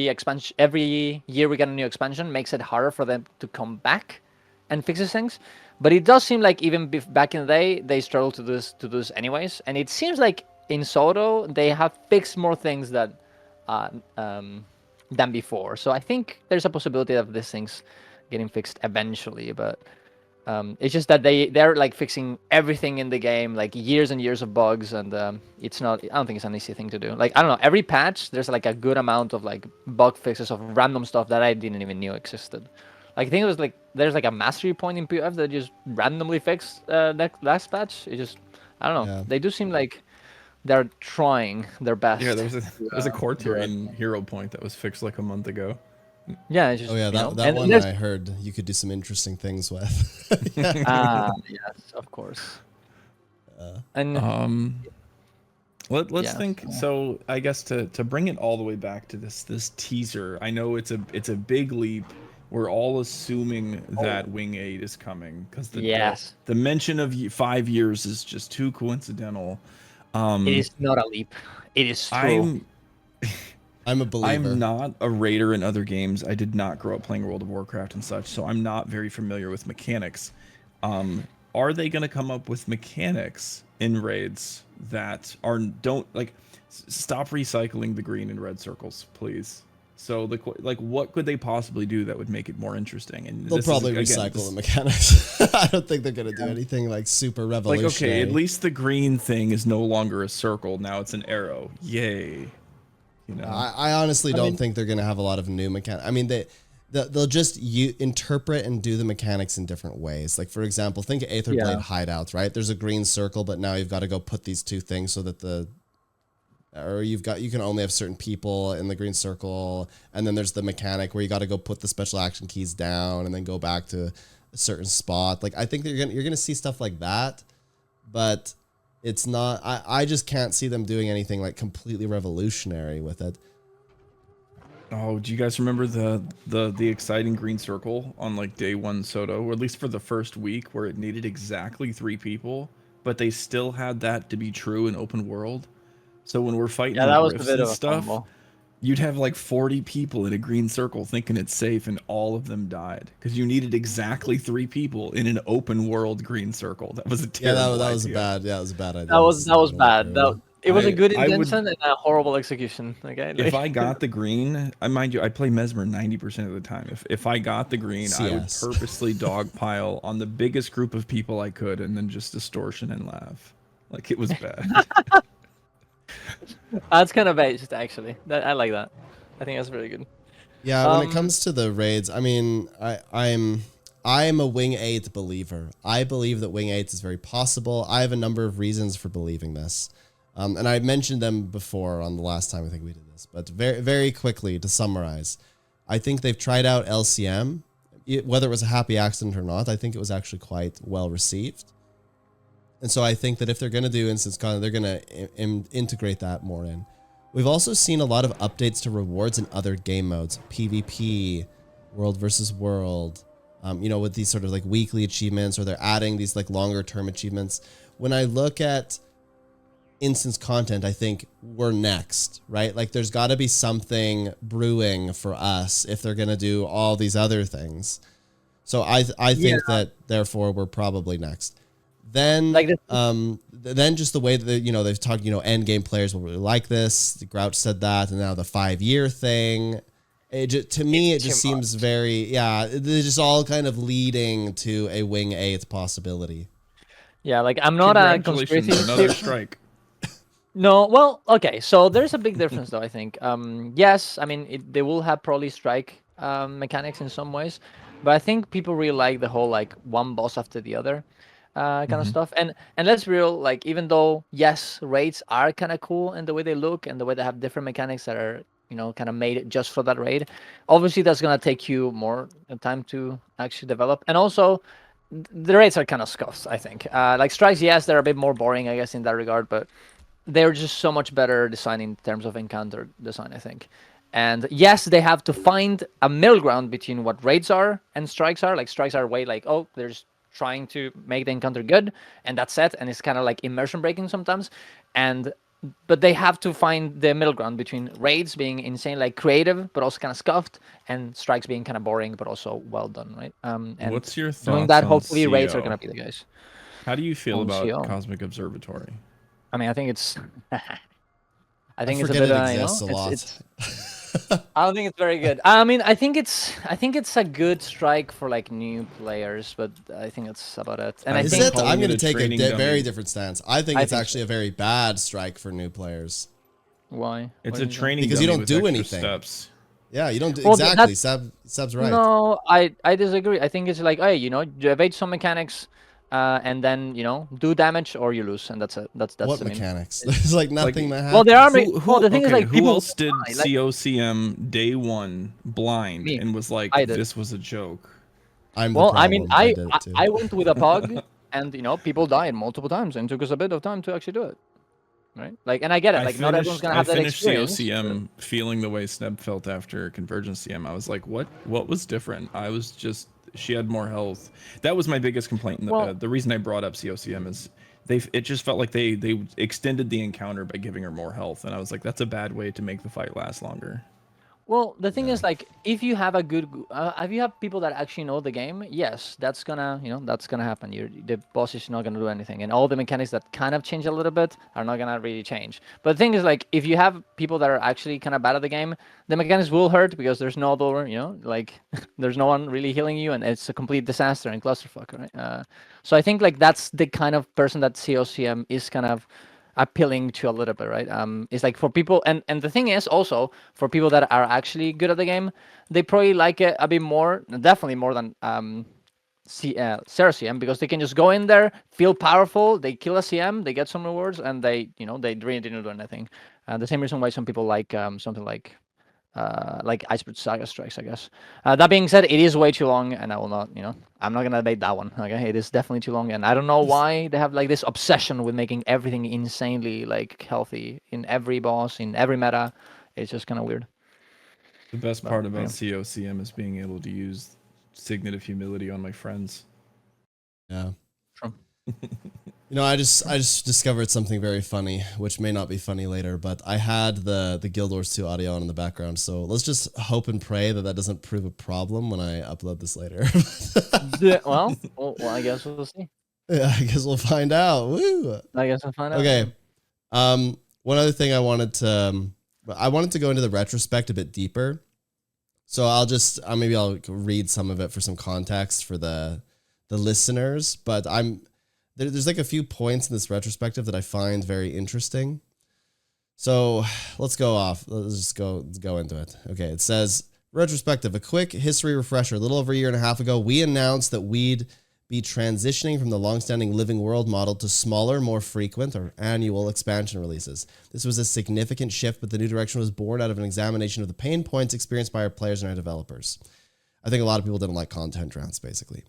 year we get a new expansion makes it harder for them to come back and fix these things, but it does seem like even back in the day they struggled to do this anyways, and it seems like in Soto they have fixed more things than before. So I think there's a possibility of these things getting fixed eventually, but it's just that they're like fixing everything in the game, like years and years of bugs, and it's not. I don't think it's an easy thing to do. Like I don't know, every patch there's like a good amount of like bug fixes of random stuff that I didn't even knew existed. Like I think it was like there's like a mastery point in POF that just randomly fixed last patch. It just I don't know. Yeah. They do seem like they're trying their best. Yeah, there was a core terrain hero point that was fixed like a month ago. Yeah, it's just, Oh yeah, that and one I heard you could do some interesting things with. yes, of course. And let's think. So I guess to bring it all the way back to this teaser, I know it's a big leap. We're all assuming that Wing 8 is coming because the mention of 5 years is just too coincidental. It is not a leap. It is true. I'm a believer. I'm not a raider in other games. I did not grow up playing World of Warcraft and such, so I'm not very familiar with mechanics. Are they going to come up with mechanics in raids that don't like stop recycling the green and red circles, please? So like what could they possibly do that would make it more interesting? And they'll probably recycle the mechanics. I don't think they're gonna do anything like super revolutionary. Like okay, at least the green thing is no longer a circle. Now it's an arrow. Yay. You know? I honestly don't think they're gonna have a lot of new mechanics. I mean they'll just interpret and do the mechanics in different ways. Like for example, think of Aetherblade hideouts, right? There's a green circle, but now you've got to go put these two things so that you can only have certain people in the green circle, and then there's the mechanic where you got to go put the special action keys down and then go back to a certain spot. Like I think that you're gonna see stuff like that, but it's not. I just can't see them doing anything like completely revolutionary with it. Oh, do you guys remember the exciting green circle on like day 1 Soto, or at least for the first week, where it needed exactly 3 people, but they still had that to be true in open world? So when we're fighting rifts and stuff, you'd have like 40 people in a green circle thinking it's safe, and all of them died because you needed exactly 3 people in an open world green circle. That was a terrible that was a bad idea. That was bad. It was a good intention and a horrible execution. Okay. If I got the green, mind you, I play Mesmer 90% of the time. If I got the green, I would purposely dogpile on the biggest group of people I could, and then just distortion and laugh. Like it was bad. That's kind of based, actually. I like that. I think that's really good. Yeah, when it comes to the raids, I mean, I'm a Wing 8 believer. I believe that Wing 8 is very possible. I have a number of reasons for believing this. And I mentioned them before on the last time I think we did this. But very, very quickly, to summarize, I think they've tried out LCM. Whether it was a happy accident or not, I think it was actually quite well received. And so I think that if they're going to do instance content, they're going to integrate that more in. We've also seen a lot of updates to rewards in other game modes, PvP, world versus world, with these sort of like weekly achievements, or they're adding these like longer term achievements. When I look at instance content, I think we're next, right? Like there's got to be something brewing for us if they're going to do all these other things. So I think that therefore we're probably next. Then, then just the way that they've talked, endgame players will really like this. The Grouch said that, and now the 5-year thing. It just seems very, they're just all kind of leading to a Wing 8 possibility. Yeah, like I'm not a conspiracy another strike. No, well, okay. So there's a big difference, though. I think. Yes, I mean they will have probably strike mechanics in some ways, but I think people really like the whole like one boss after the other. Kind of stuff, and let's be real, like even though yes, raids are kind of cool in the way they look and the way they have different mechanics that are kind of made just for that raid, obviously that's gonna take you more time to actually develop, and also the raids are kind of scuffed. I think like strikes, yes, they're a bit more boring, I guess, in that regard, but they're just so much better designed in terms of encounter design, I think. And yes, they have to find a middle ground between what raids are and strikes are. Like strikes are way like, oh, there's trying to make the encounter good, and that's it, and it's kind of like immersion breaking sometimes, but they have to find the middle ground between raids being insane, like creative but also kind of scuffed, and strikes being kind of boring but also well done, right? And what's your thoughts doing that, on hopefully CO? Raids are going to be the guys. How do you feel about CO? Cosmic Observatory? I mean, I think it's I think it's a bit exists a lot. I don't think it's very good. I mean, I think it's a good strike for like new players, but I think that's about it. And Is I think it? I'm going to take a very different stance. I think it's think actually a very bad strike for new players. Why? It's Why a training because you dummy don't with do extra anything. Steps. Yeah, you don't exactly. Seb's right. No, I disagree. I think it's like, hey, you evade some mechanics, and then do damage or you lose, and that's it. That's what the mechanics? There's like nothing that happens. Well, there are. The thing is, okay, like, who people else did die, like, COCM day one blind me. and was like, I did. this was a joke? I'm the problem. I mean, I did it too. I went with a pug, and people died multiple times, and it took us a bit of time to actually do it. Right? Like, and I get it. Like, not everyone's gonna have that experience. I finished COCM feeling the way Sneb felt after Convergence CM. I was like, what was different? I was just, she had more health. That was my biggest complaint. The reason I brought up COCM is it just felt like they extended the encounter by giving her more health, and I was like, that's a bad way to make the fight last longer. Well, the thing is, like, if you have if you have people that actually know the game, yes, that's gonna happen. The boss is not gonna do anything, and all the mechanics that kind of change a little bit are not gonna really change. But the thing is, like, if you have people that are actually kind of bad at the game, the mechanics will hurt because there's no other, like, there's no one really healing you, and it's a complete disaster and clusterfuck, right? So I think, like, that's the kind of person that COCM is kind of appealing to a little bit, right? It's like for people, and the thing is also for people that are actually good at the game, they probably like it a bit more, definitely more than Sarah CM, because they can just go in there, feel powerful, they kill a CM, they get some rewards, and they really didn't do anything. The same reason why some people like something like Iceberg Saga Strikes, I guess. That being said, it is way too long, and I will not, I'm not gonna debate that one. Okay, it is definitely too long, and I don't know why they have like this obsession with making everything insanely like healthy in every boss, in every meta. It's just kind of weird. The best part about COCM is being able to use Signet of Humility on my friends. Yeah. True. I just discovered something very funny, which may not be funny later, but I had the Guild Wars 2 audio on in the background, so let's just hope and pray that doesn't prove a problem when I upload this later. well, I guess we'll see. Yeah, I guess we'll find out. Woo! I guess we'll find out. Okay. One other thing I wanted to go into the retrospect a bit deeper. So I'll read some of it for some context for the listeners, but there's like a few points in this retrospective that I find very interesting. So let's just go into it. Okay, it says, retrospective, a quick history refresher. A little over a year and a half ago, we announced that we'd be transitioning from the longstanding Living World model to smaller, more frequent or annual expansion releases. This was a significant shift, but the new direction was born out of an examination of the pain points experienced by our players and our developers. I think a lot of people didn't like content droughts, basically.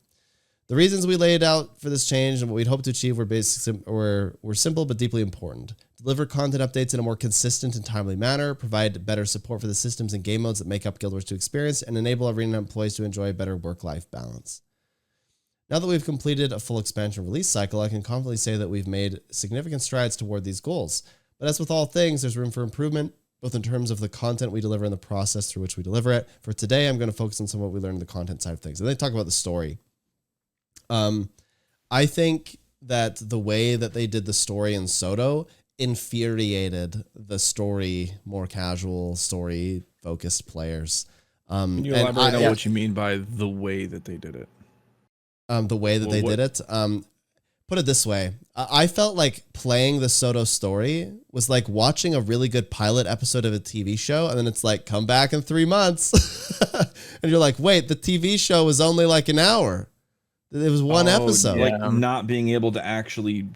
The reasons we laid out for this change and what we'd hoped to achieve were simple but deeply important. Deliver content updates in a more consistent and timely manner, provide better support for the systems and game modes that make up Guild Wars 2 experience, and enable Arena employees to enjoy a better work-life balance. Now that we've completed a full expansion release cycle, I can confidently say that we've made significant strides toward these goals. But as with all things, there's room for improvement, both in terms of the content we deliver and the process through which we deliver it. For today, I'm going to focus on some of what we learned in the content side of things. And then talk about the story. I think that the way that they did the story in Soto infuriated the story, more casual, story-focused players. Can you elaborate on what you mean by the way that they did it? The way that they did it? Put it this way. I felt like playing the Soto story was like watching a really good pilot episode of a TV show, and then it's like, come back in 3 months. And you're like, wait, the TV show was only like an hour. It was one episode. Like not being able to actually,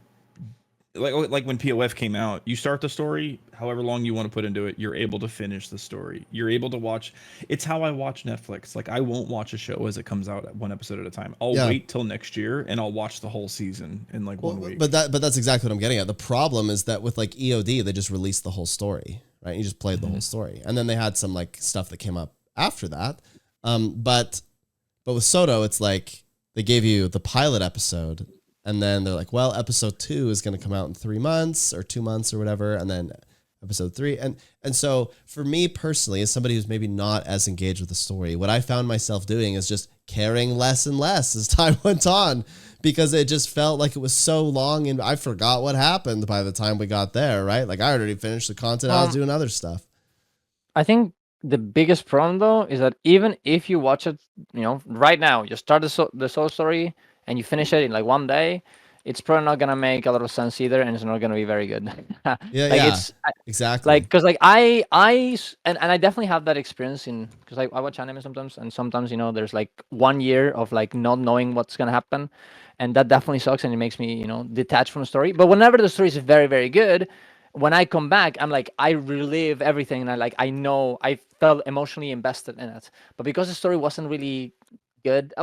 like when POF came out, you start the story, however long you want to put into it, you're able to finish the story. You're able to watch. It's how I watch Netflix. Like I won't watch a show as it comes out, one episode at a time. I'll wait till next year and I'll watch the whole season in like 1 week. But that's exactly what I'm getting at. The problem is that with like EOD, they just released the whole story, right? You just played the whole story, and then they had some like stuff that came up after that. But with Soto, it's like they gave you the pilot episode, and then they're like, well, episode 2 is going to come out in 3 months or 2 months or whatever. And then episode 3. And so for me personally, as somebody who's maybe not as engaged with the story, what I found myself doing is just caring less and less as time went on, because it just felt like it was so long and I forgot what happened by the time we got there, right? Like I already finished the content. I was doing other stuff. I think the biggest problem though is that even if you watch it, right now, you start the soul story and you finish it in like 1 day, it's probably not gonna make a lot of sense either, and it's not gonna be very good. Exactly. Because and I definitely have that experience because I watch anime sometimes, and sometimes there's like 1 year of like not knowing what's gonna happen, and that definitely sucks, and it makes me detach from the story. But whenever the story is very, very good, when I come back, I'm like, I relive everything, and I know I felt emotionally invested in it. But because the story wasn't really good,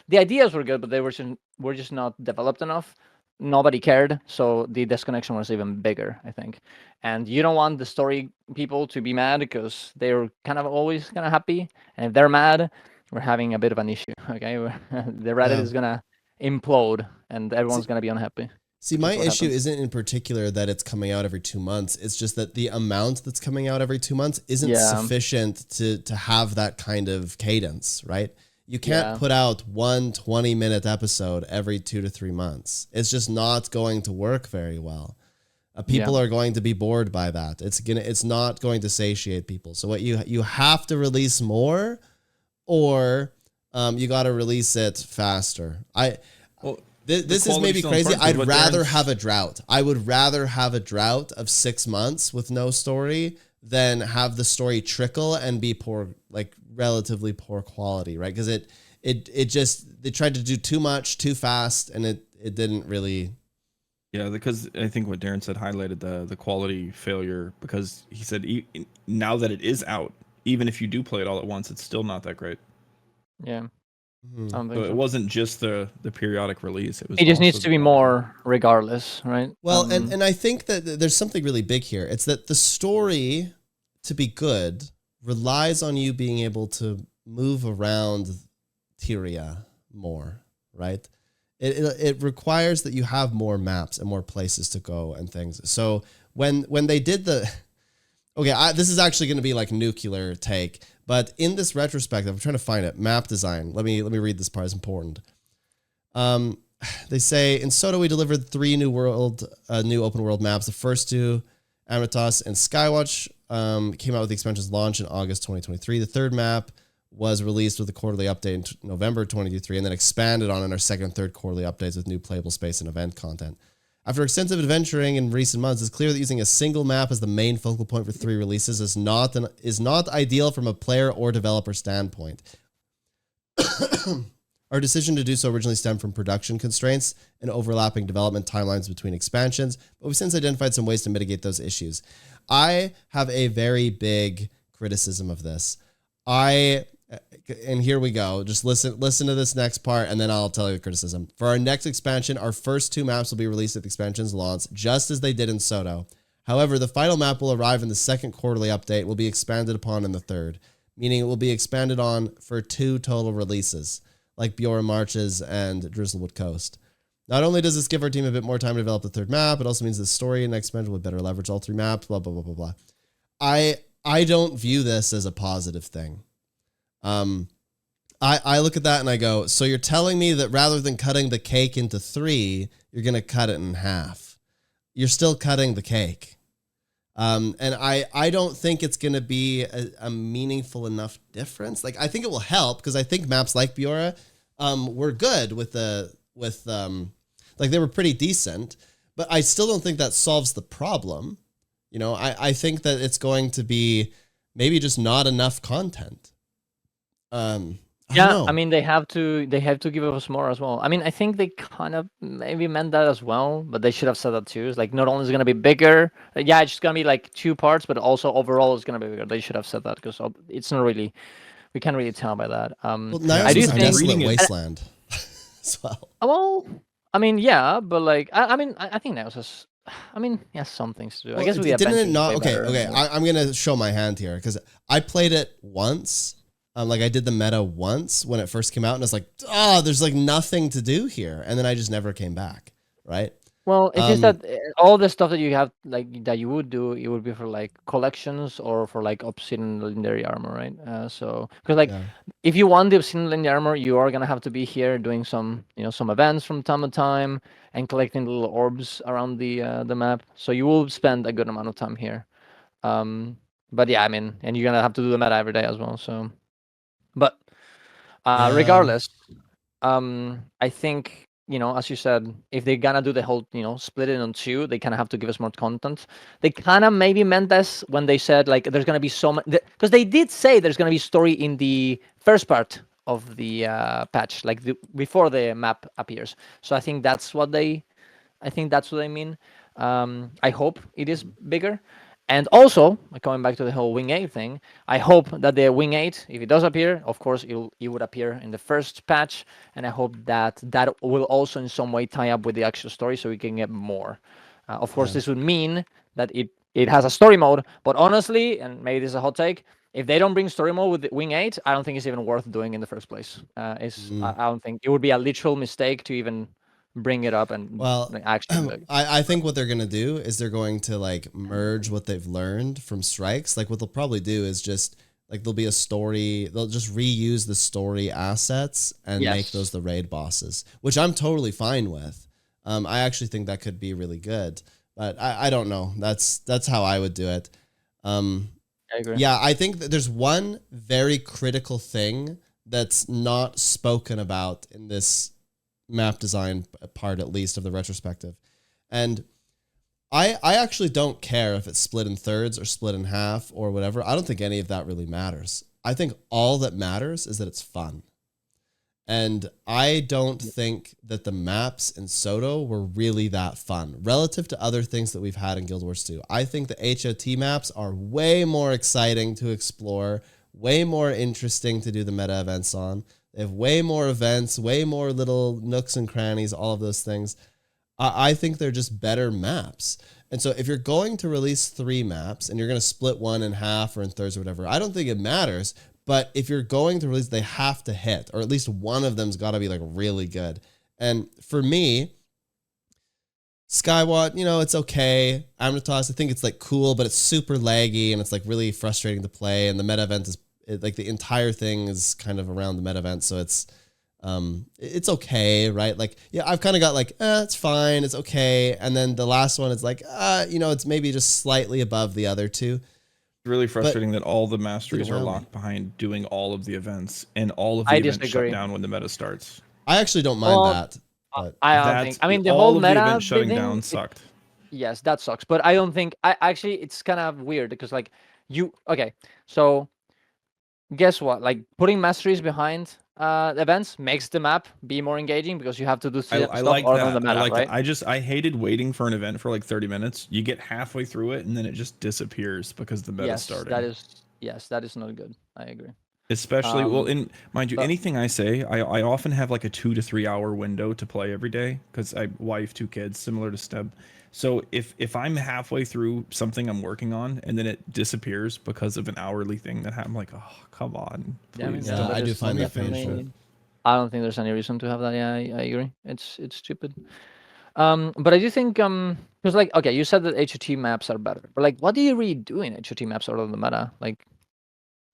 the ideas were good, but they were just not developed enough. Nobody cared, so the disconnection was even bigger, I think. And you don't want the story people to be mad because they're kind of always kind of happy, and if they're mad, we're having a bit of an issue. Okay, the Reddit is gonna implode, and everyone's gonna be unhappy. See, my issue isn't in particular that it's coming out every 2 months. It's just that the amount that's coming out every 2 months isn't sufficient to have that kind of cadence, right? You can't put out one 20-minute episode every 2 to 3 months. It's just not going to work very well. People are going to be bored by that. It's not going to satiate people. So what you have to release more, or you got to release it faster. This is maybe crazy. I'd rather have a drought. I would rather have a drought of 6 months with no story than have the story trickle and be poor, like relatively poor quality, right? Because they tried to do too much too fast, and it didn't really. Yeah, because I think what Darren said highlighted the quality failure, because he said now that it is out, even if you do play it all at once, it's still not that great. Yeah. So it wasn't just the periodic release. It just needs to be more regardless, right? Well, and I think that there's something really big here. It's that the story, to be good, relies on you being able to move around Tyria more, right? It requires that you have more maps and more places to go and things. So when they did this is actually going to be like nuclear take, but in this retrospective, I'm trying to find it. Map design. Let me read this part. It's important. They say in Soto we delivered 3 new open world maps. The first 2, Amritas and Skywatch, came out with the expansion's launch in August 2023. The third map was released with a quarterly update in November 2023, and then expanded on in our second and third quarterly updates with new playable space and event content. After extensive adventuring in recent months, it's clear that using a single map as the main focal point for 3 releases is not ideal from a player or developer standpoint. Our decision to do so originally stemmed from production constraints and overlapping development timelines between expansions, but we've since identified some ways to mitigate those issues. I have a very big criticism of this. And here we go. Just listen to this next part, and then I'll tell you the criticism. For our next expansion, our first 2 maps will be released at the expansion's launch, just as they did in Soto. However, the final map will arrive in the second quarterly update, will be expanded upon in the third, meaning it will be expanded on for 2 total releases, like Bjorn Marches and Drizzlewood Coast. Not only does this give our team a bit more time to develop the third map, it also means the story and next expansion would better leverage all 3 maps, blah, blah, blah, blah, blah. I don't view this as a positive thing. I look at that and I go, so you're telling me that rather than cutting the cake into 3, you're going to cut it in half. You're still cutting the cake. And I don't think it's going to be a meaningful enough difference. Like, I think it will help because I think maps like Biora, were good like they were pretty decent, but I still don't think that solves the problem. You know, I think that it's going to be maybe just not enough content. I mean, they have to give us more as well. I mean, I think they kind of maybe meant that as well, but they should have said that too. It's like not only is it gonna be bigger, it's just gonna be like 2 parts, but also overall it's gonna be bigger. They should have said that because it's not really, we can't really tell by that. I do think Desolate Wasteland as well. Well, I mean, yeah, but like I mean, I think Naos has. I mean, yeah, some things to do. I guess with the didn't it not? Okay, I'm gonna show my hand here because I played it once. Like I did the meta once when it first came out, and I was like, there's like nothing to do here, and then I just never came back. Right. Well, it's just that all the stuff that you have, like that you would do, it would be for like collections or for like obsidian legendary armor, right? So because if you want the obsidian legendary armor, you are gonna have to be here doing some events from time to time and collecting little orbs around the map. So you will spend a good amount of time here. But yeah, I mean, and you're gonna have to do the meta every day as well. So, but regardless, I think as you said, if they're gonna do the whole, split it on two, they kind of have to give us more content. They kind of maybe meant this when they said like there's gonna be so much, because they did say there's gonna be story in the first part of the patch, like before the map appears. So I think that's what they mean. I hope it is bigger. And also, coming back to the whole Wing 8 thing, I hope that the Wing 8, if it does appear, of course, it would appear in the first patch, and I hope that will also in some way tie up with the actual story so we can get more. Of course, this would mean that it has a story mode, but honestly, and maybe this is a hot take, if they don't bring story mode with the Wing 8, I don't think it's even worth doing in the first place. I don't think it would be a literal mistake to even bring it up and actually I think what they're gonna do is they're going to like merge what they've learned from strikes. Like what they'll probably do is just like there'll be a story, they'll just reuse the story assets and make those the raid bosses, which I'm totally fine with. I actually think that could be really good, but I don't know. That's how I would do it. I agree. Yeah, I think that there's one very critical thing that's not spoken about in this map design part, at least, of the retrospective. And I actually don't care if it's split in thirds or split in half or whatever. I don't think any of that really matters. I think all that matters is that it's fun. And I don't think that the maps in Soto were really that fun relative to other things that we've had in Guild Wars 2. I think the HOT maps are way more exciting to explore, way more interesting to do the meta events on. They have way more events, way more little nooks and crannies, all of those things. I think they're just better maps. And so if you're going to release 3 maps and you're going to split one in half or in thirds or whatever, I don't think it matters. But if you're going to release, they have to hit, or at least one of them's got to be like really good. And for me, Skywat, it's okay. Amnitas, I think it's like cool, but it's super laggy and it's like really frustrating to play. And the meta event is like the entire thing is kind of around the meta event, so it's okay, right? Like, yeah, I've kind of got like, it's fine, it's okay, and then the last one is like, it's maybe just slightly above the other two. It's really frustrating that all the masteries are locked behind doing all of the events, and all of the events shut down when the meta starts. I actually don't mind that. But I don't think. I mean, the whole meta event shutting down sucked. Yes, that sucks. But I don't think. Actually, it's kind of weird because like so. Guess what? Like putting masteries behind events makes the map be more engaging because you have to do stuff like on the meta, I like right? that. I hated waiting for an event for like 30 minutes. You get halfway through it and then it just disappears because the meta started. That is not good. I agree. Especially mind you, anything I say, I often have like a 2 to 3 hour window to play every day because I wife 2 kids, similar to Steb. So if I'm halfway through something I'm working on and then it disappears because of an hourly thing that happened, I'm like, oh, come on, please. Yeah, I do find that painful. I don't think there's any reason to have that. Yeah, I agree. It's stupid. But I do think because like okay, you said that HOT maps are better, but like, what do you really do in HOT maps other than the meta? Like,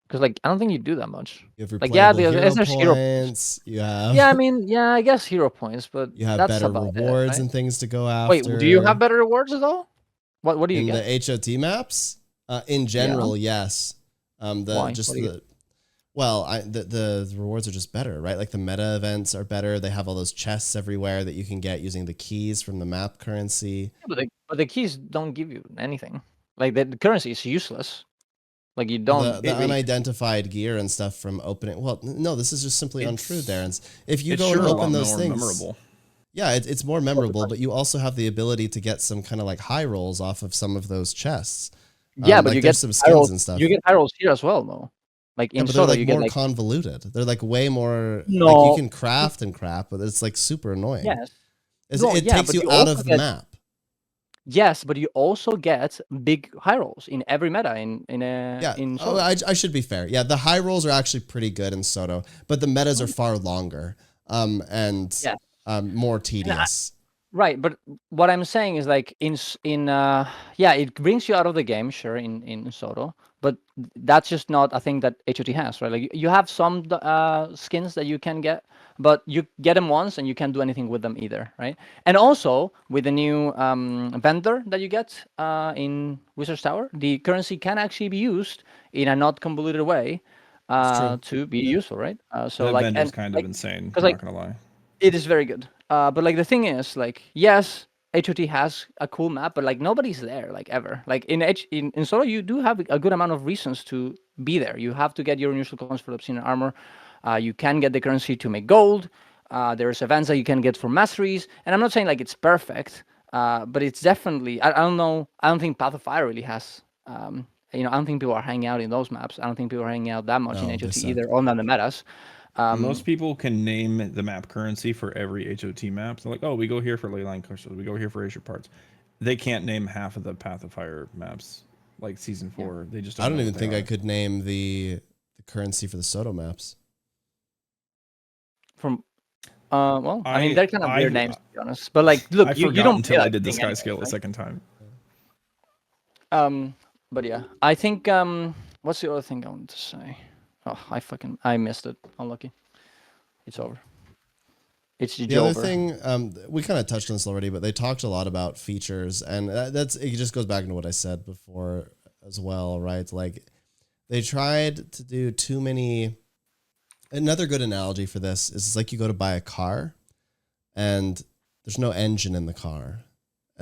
because like I don't think you do that much. You have like there's hero points. You have I guess hero points, but you have better rewards and things to go after. Wait, do you have better rewards at all? What do you get? The HOT maps? In general, yes. Why? The rewards are just better, right? Like the meta events are better. They have all those chests everywhere that you can get using the keys from the map currency. Yeah, but the keys don't give you anything. Like the currency is useless. Like you don't the unidentified gear and stuff from opening. Well, no, this is just simply untrue, Darren's. If you go and open those things, memorable. Yeah, it's more memorable, but you also have the ability to get some kind of like high rolls off of some of those chests. Yeah, but like you get some skins and stuff. You get high rolls here as well, though. Like in Soto, they're like more convoluted. They're like way more. No, like you can craft and crap, but it's like super annoying. Yes, it takes you out of the map. Yes, but you also get big high rolls in every meta in Soto. I should be fair. Yeah, the high rolls are actually pretty good in Soto, but the metas are far longer and more tedious. Right, but what I'm saying is like it brings you out of the game, sure, in Soto, but that's just not a thing that HOT has, right? Like you have some skins that you can get, but you get them once and you can't do anything with them either, right? And also with the new vendor that you get in Wizard's Tower, the currency can actually be used in a not convoluted way to be useful, right? So that vendor's kind of insane. I'm not gonna lie. It is very good. But like the thing is, like, yes, HOT has a cool map, but like nobody's there, like ever. Like in solo, you do have a good amount of reasons to be there. You have to get your unusual coins for obsidian armor. You can get the currency to make gold. There's events that you can get for masteries, and I'm not saying like it's perfect, but it's definitely. I don't know. I don't think Path of Fire really has. I don't think people are hanging out in those maps. I don't think people are hanging out that much in HOT either, on the metas. Most people can name the map currency for every HOT map. So like, oh, we go here for leyline crystals, we go here for Asia parts. They can't name half of the Path of Fire maps, like season 4. Yeah. They just I don't even think I could name the currency for the Soto maps. From well, I mean, they're kind of weird names, to be honest. But like, look, you don't until I did the sky scale a second time. But yeah, I think what's the other thing I wanted to say? Oh, I missed it. Unlucky. It's over. It's the other thing, we kind of touched on this already, but they talked a lot about features, and it just goes back to what I said before as well, right? Like, they tried to do too many. Another good analogy for this is it's like you go to buy a car, and there's no engine in the car,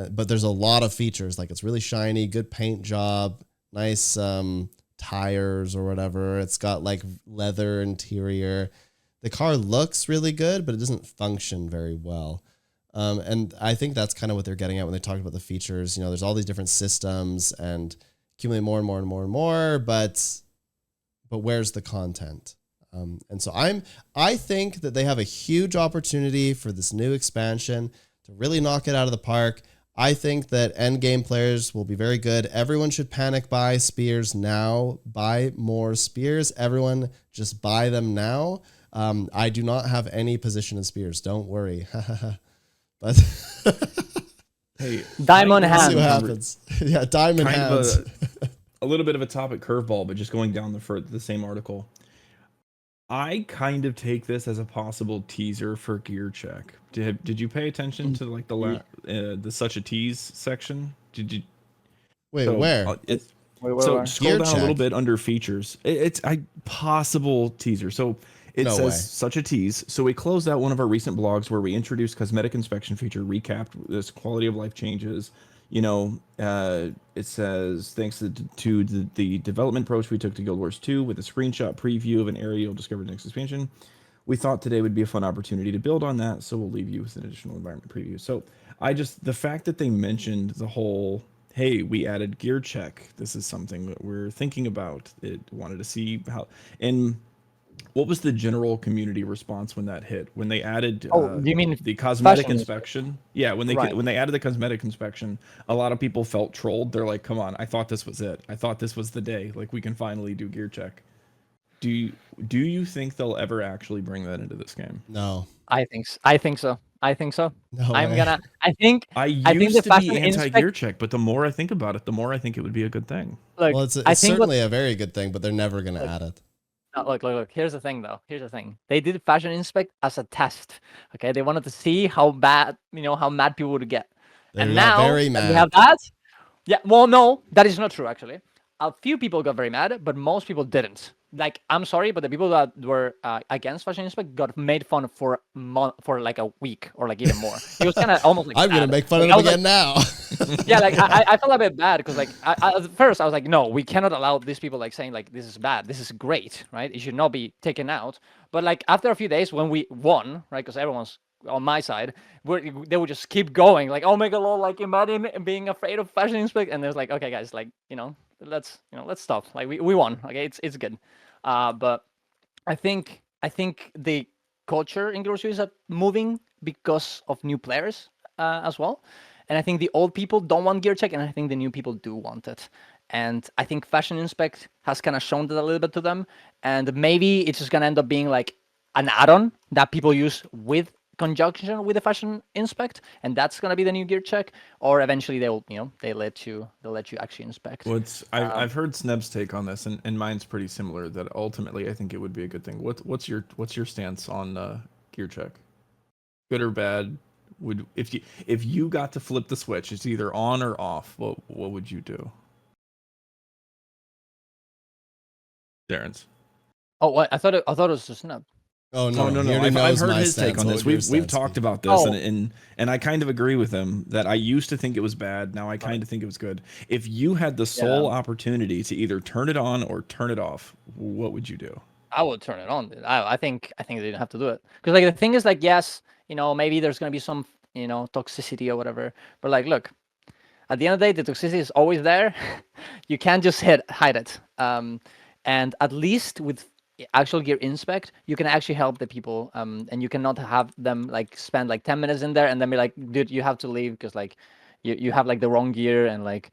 but there's a lot of features. Like, it's really shiny, good paint job, nice tires or whatever. It's got like leather interior. The car looks really good, but it doesn't function very well. And I think that's kind of what they're getting at when they talk about the features. There's all these different systems and accumulate more and more and more and more, but where's the content? And so I think that they have a huge opportunity for this new expansion to really knock it out of the park. I think that endgame players will be very good. Everyone should panic buy spears now. Buy more spears. Everyone just buy them now. I do not have any position in spears. Don't worry. But hey, diamond hand. See what happens. Yeah, diamond hands. A little bit of a topic curveball, but just going down the same article. I kind of take this as a possible teaser for gear check. Did you pay attention to like the such a tease section? Did you? Wait, where? Scroll down a little bit under features. It's a possible teaser. So it says such a tease. So we closed out one of our recent blogs where we introduced cosmetic inspection feature, recapped this quality of life changes. It says thanks to the development approach we took to Guild Wars 2 with a screenshot preview of an area you'll discover in the next expansion. We thought today would be a fun opportunity to build on that, so we'll leave you with an additional environment preview. So the fact that they mentioned the whole, hey, we added gear check. This is something that we're thinking about. It wanted to see how, and what was the general community response when that hit? When they added you mean the cosmetic inspection? Yeah, when they added the cosmetic inspection, a lot of people felt trolled. They're like, "Come on, I thought this was it. I thought this was the day. Like, we can finally do gear check." Do you think they'll ever actually bring that into this game? No. I think so. I think so. No I think the to be anti-gear check, but the more I think about it, the more I think it would be a good thing. Well, it's certainly a very good thing, but they're never going to add it. Look. Here's the thing, though. They did fashion inspect as a test. Okay, they wanted to see how bad, how mad people would get. And now very mad. We have that. Yeah. Well, no, that is not true. Actually, a few people got very mad, but most people didn't. Like, I'm sorry, but the people that were against fashion inspect got made fun for like a week or like even more. It was kind of almost like I'm gonna make fun of them again now. Yeah, like I felt a bit bad because like at first I was like, no, we cannot allow these people like saying like this is bad, this is great, right? It should not be taken out. But like after a few days when we won, right, because everyone's on my side, they would just keep going like, oh my god, lol, like imagine being afraid of fashion inspect, and there's like, okay guys, like let's stop, like we won, okay, it's good. But I think the culture in Guild Wars is moving because of new players as well. And I think the old people don't want gear check, and I think the new people do want it. And I think Fashion Inspect has kind of shown that a little bit to them. And maybe it's just going to end up being like an add-on that people use with conjunction with the Fashion Inspect, and that's going to be the new gear check. Or eventually they'll let you actually inspect. Well, I've heard Sneb's take on this, and mine's pretty similar. That ultimately I think it would be a good thing. What's your stance on gear check? Good or bad? If you got to flip the switch, it's either on or off. What would you do? Darren's. Oh, what? I thought it was just Sneb. Oh no, no. I've heard his take on this. We've talked about this, and I kind of agree with him that I used to think it was bad. Now I kind of think it was good. If you had the sole opportunity to either turn it on or turn it off, what would you do? I would turn it on. I think they didn't have to do it because like the thing is like yes, maybe there's gonna be some toxicity or whatever, but like look, at the end of the day, the toxicity is always there. You can't just hide it. And at least with actual gear inspect, you can actually help the people. And you cannot have them like spend like 10 minutes in there and then be like, dude, you have to leave because like you have like the wrong gear and like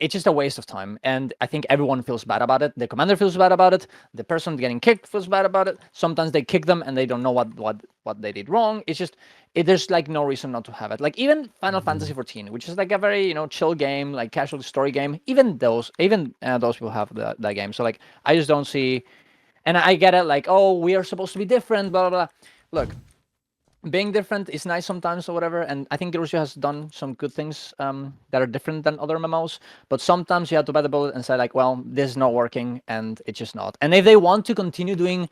it's just a waste of time. And I think everyone feels bad about it. The commander feels bad about it. The person getting kicked feels bad about it. Sometimes they kick them and they don't know what they did wrong. It's just there's like no reason not to have it. Like even Final Fantasy 14, which is like a very chill game, like casual story game. Even those people have that game. So like I just don't see, and I get it. Like we are supposed to be different. Blah blah blah. Look, being different is nice sometimes or whatever, and I think Russia has done some good things that are different than other MMOs, but sometimes you have to bite the bullet and say like, well, this is not working, and it's just not. And if they want to continue doing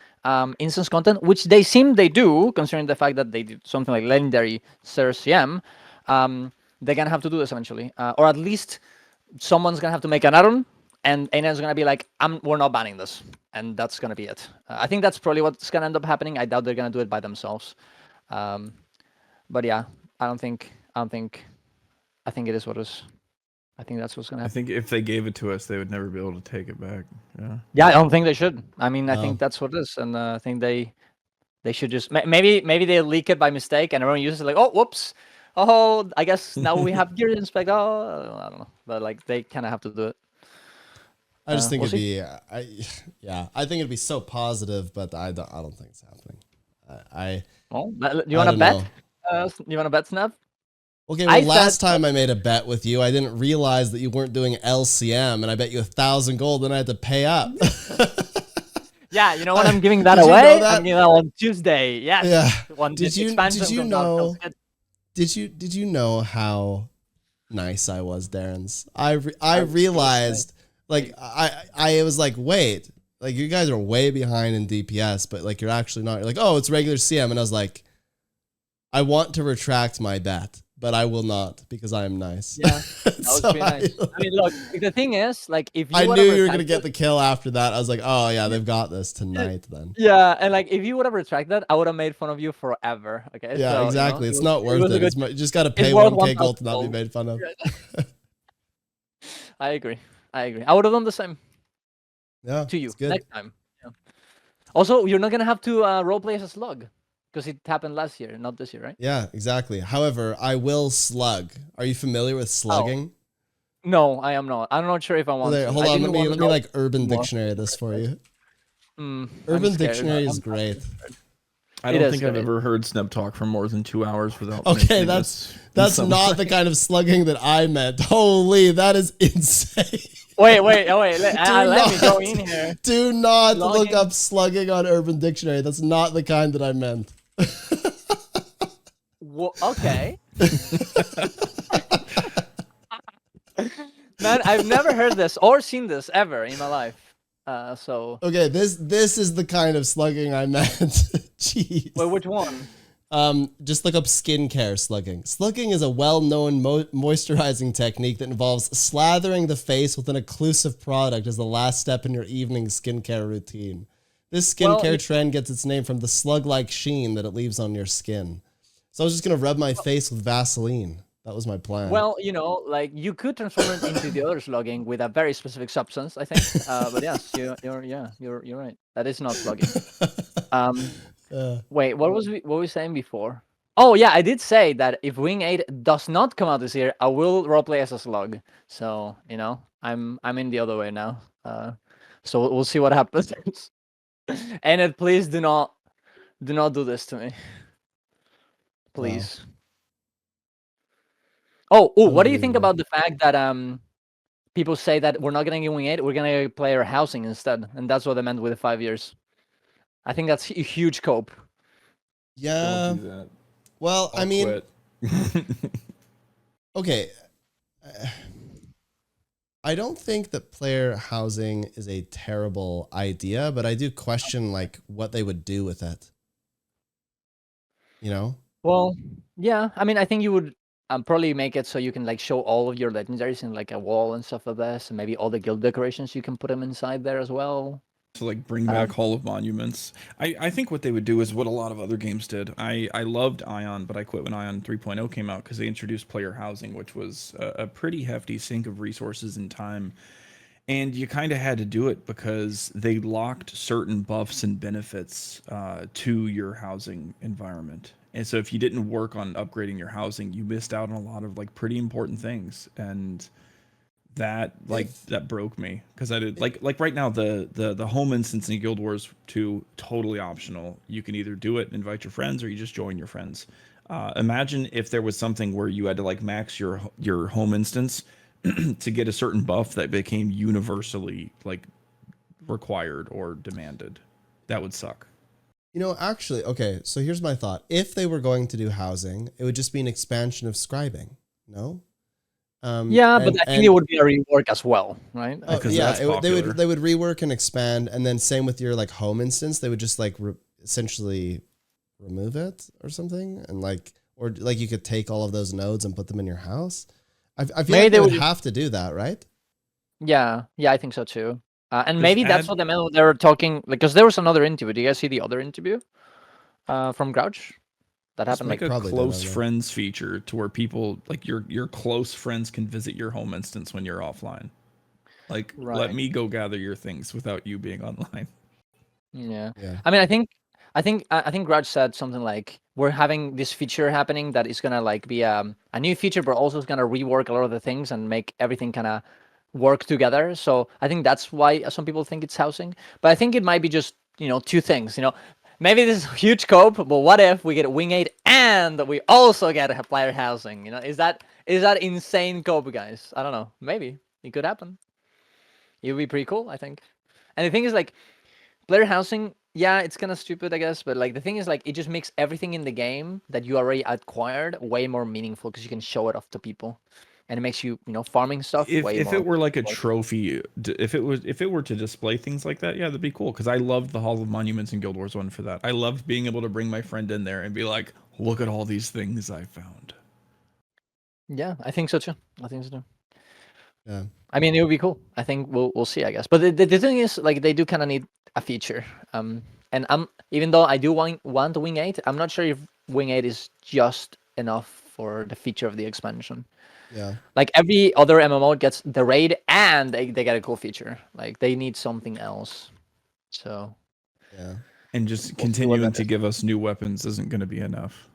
instance content, which they do, considering the fact that they did something like Legendary CM, they're gonna have to do this eventually, or at least someone's gonna have to make an add-on, and ANA's gonna be like, we're not banning this, and that's gonna be it. I think that's probably what's gonna end up happening. I doubt they're gonna do it by themselves. But yeah, I think it is what it is. I think that's what's gonna happen. I think if they gave it to us, they would never be able to take it back. Yeah, I don't think they should. I mean, I think that's what it is, and I think they should just maybe they leak it by mistake, and everyone uses it like, oh, whoops, oh, I guess now we have gear inspect. Oh, I don't know, but like they kind of have to do it. I just think it'd be, I think it'd be so positive, but I don't think it's happening. Do you want to bet? You want to bet, Snap? Okay, well, last time I made a bet with you, I didn't realize that you weren't doing LCM, and I bet you 1,000 gold, and I had to pay up. Yeah, you know what? I'm giving that away. I'm giving that on Tuesday. Yes. Yeah. Did you know how nice I was, Darren's? I realized, like, I was like, wait. Like, you guys are way behind in DPS, but, like, you're actually not. You're like, oh, it's regular CM. And I was like, I want to retract my bet, but I will not because I am nice. Yeah, that was pretty nice. I mean, look, the thing is, like, if you I knew you were going to get the kill after that. I was like, oh, yeah, they've got this tonight then. Yeah, and, like, if you would have retracted that, I would have made fun of you forever. Okay. Yeah, so, exactly. It's not worth it. You just got to pay 1K gold to not be made fun of. I agree. I would have done the same. Yeah, to you good. next time. Yeah. Also, you're not gonna have to roleplay as a slug because it happened last year, not this year, right? Yeah, exactly. However, I will slug. Are you familiar with slugging? No, I am not. I'm not sure if I want to. Hold on, let me like Urban Dictionary this for you. Urban Dictionary is great. I don't think I've ever heard Sneb talk for more than 2 hours without. Okay, that's not the kind of slugging that I meant. Holy, that is insane. Wait. Let me go in here. Do not look up slugging on Urban Dictionary. That's not the kind that I meant. Well, okay. Man, I've never heard this or seen this ever in my life. Okay, this is the kind of slugging I meant. Jeez. Wait, which one? Just look up skincare slugging. Slugging is a well-known moisturizing technique that involves slathering the face with an occlusive product as the last step in your evening skincare routine. This skincare trend gets its name from the slug-like sheen that it leaves on your skin. So I was just going to rub my face with Vaseline. That was my plan. Well, like you could transform it into the other slugging with a very specific substance, I think. But yes, you're right. That is not slugging. Wait, what was we saying before? Oh yeah, I did say that if Wing 8 does not come out this year, I will roleplay as a slug. So I'm in the other way now. So we'll see what happens. And please do not do this to me, please. Wow. Oh, what do you think about the fact that people say that we're not gonna get Wing 8, we're gonna get player housing instead, and that's what they meant with the 5 years. I think that's a huge cope. Yeah. Don't do that. Well, I mean, okay. I don't think that player housing is a terrible idea, but I do question like what they would do with it. You know? Well, yeah. I mean, I think you would probably make it so you can like show all of your legendaries in like a wall and stuff like this, and maybe all the guild decorations you can put them inside there as well. To like bring back Hall of Monuments. I think what they would do is what a lot of other games did. I loved Ion, but I quit when Ion 3.0 came out because they introduced player housing, which was a pretty hefty sink of resources and time. And you kind of had to do it because they locked certain buffs and benefits to your housing environment. And so if you didn't work on upgrading your housing, you missed out on a lot of like pretty important things. And that that broke me because I did like right now the home instance in Guild Wars 2 totally optional. You can either do it and invite your friends or you just join your friends. Imagine if there was something where you had to like max your home instance to get a certain buff that became universally like required or demanded. That would suck. You know, actually, okay, so here's my thought. If they were going to do housing, it would just be an expansion of scribing, no? Yeah, but I think it would be a rework as well, right? Yeah, they would rework and expand, and then same with your like home instance, they would just like essentially remove it or something, and like or like you could take all of those nodes and put them in your house. I feel like they would have to do that, right? Yeah, I think so too. And maybe that's what they were talking, because there was another interview. Do you guys see the other interview from Grouch? That happened like a close friends feature to where people like your close friends can visit your home instance when you're offline. Like, let me go gather your things without you being online. Yeah. I mean, I think Grouch said something like, we're having this feature happening that is gonna like be a new feature, but also is gonna rework a lot of the things and make everything kind of work together. So I think that's why some people think it's housing. But I think it might be just, two things. Maybe this is huge scope, but what if we get Wing 8 and we also get a player housing? Is that insane scope, guys? I don't know. Maybe it could happen. It would be pretty cool, I think. And the thing is, like, player housing, yeah, it's kind of stupid, I guess. But like the thing is, like, it just makes everything in the game that you already acquired way more meaningful because you can show it off to people. And it makes you, farming stuff. If it were like a trophy, if it were to display things like that, yeah, that'd be cool. Because I loved the Hall of Monuments in Guild Wars 1 for that. I loved being able to bring my friend in there and be like, "Look at all these things I found." Yeah, I think so too. Yeah. I mean, it would be cool. I think we'll see, I guess. But the thing is, like, they do kind of need a feature. And even though I do want Wing 8, I'm not sure if Wing 8 is just enough for the feature of the expansion. Yeah. Like every other MMO gets the raid and they get a cool feature. Like they need something else. So. Yeah. And just continuing to give us new weapons isn't going to be enough.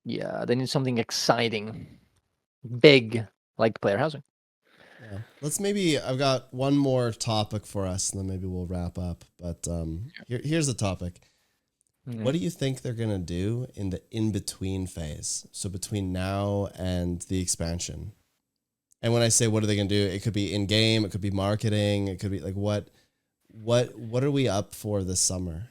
Yeah, they need something exciting, big, like player housing. Yeah. I've got one more topic for us, and then maybe we'll wrap up. But here's the topic. Mm-hmm. What do you think they're going to do in the in-between phase? So between now and the expansion. And when I say what are they going to do, it could be in-game, it could be marketing, it could be like what are we up for this summer?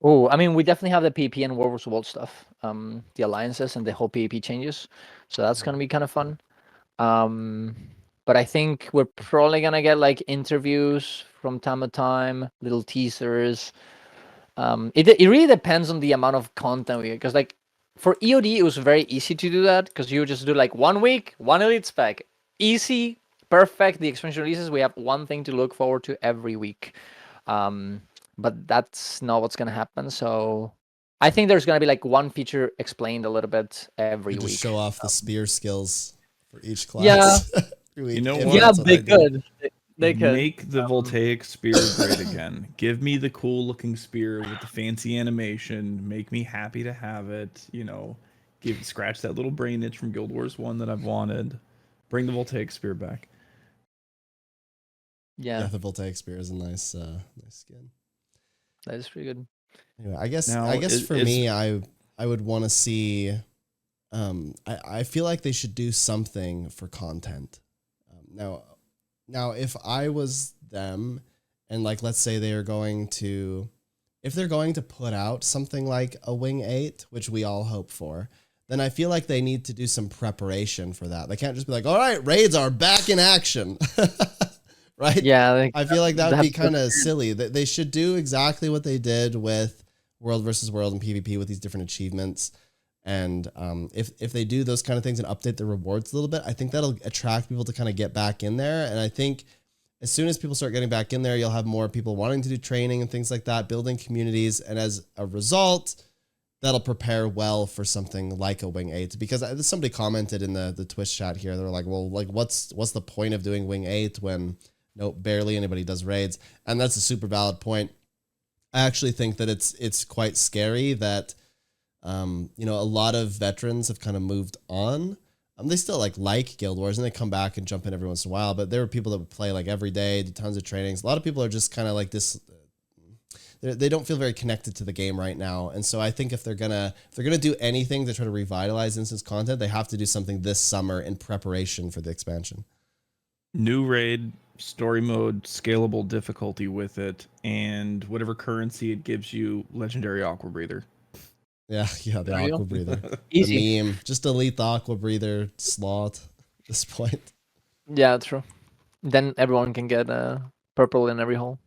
Oh, I mean, we definitely have the PvP and War vs. World stuff, the alliances and the whole PvP changes. So that's going to be kind of fun. But I think we're probably going to get like interviews from time to time, little teasers. It really depends on the amount of content we get, because like for EOD it was very easy to do that because you just do like 1 week, one elite spec, easy, perfect. The expansion releases, we have one thing to look forward to every week, but that's not what's gonna happen. So I think there's gonna be like one feature explained a little bit every week. Show off the spear skills for each class. Yeah. You know what? Yeah, they could. They could make the voltaic spear great again. Give me the cool looking spear with the fancy animation. Make me happy to have it. Scratch that little brain itch from Guild Wars 1 that I've wanted. Bring the voltaic spear back. Yeah, the voltaic spear is a nice skin. That is pretty good. Anyway, I guess for me, I would want to see. I feel like they should do something for content. Now, if I was them, and like, let's say if they're going to put out something like a Wing 8, which we all hope for, then I feel like they need to do some preparation for that. They can't just be like, all right, raids are back in action. Right? Yeah. I feel like that would be kind of silly. They should do exactly what they did with world versus world and PvP with these different achievements. And if they do those kind of things and update the rewards a little bit, I think that'll attract people to kind of get back in there. And I think as soon as people start getting back in there, you'll have more people wanting to do training and things like that, building communities. And as a result, that'll prepare well for something like a Wing 8. Because somebody commented in the Twitch chat here, they were like, well, like what's the point of doing Wing 8 when barely anybody does raids? And that's a super valid point. I actually think that it's quite scary that a lot of veterans have kind of moved on. They still like Guild Wars and they come back and jump in every once in a while, but there were people that would play like every day, do tons of trainings. A lot of people are just kind of like this. They don't feel very connected to the game right now. And so I think if they're gonna do anything to try to revitalize instance content, they have to do something this summer in preparation for the expansion. New raid, story mode, scalable difficulty with it, and whatever currency it gives you, legendary aqua breather. Yeah, the aqua breather. Easy. The meme. Just delete the aqua breather slot at this point. Yeah, true. Then everyone can get purple in every hole.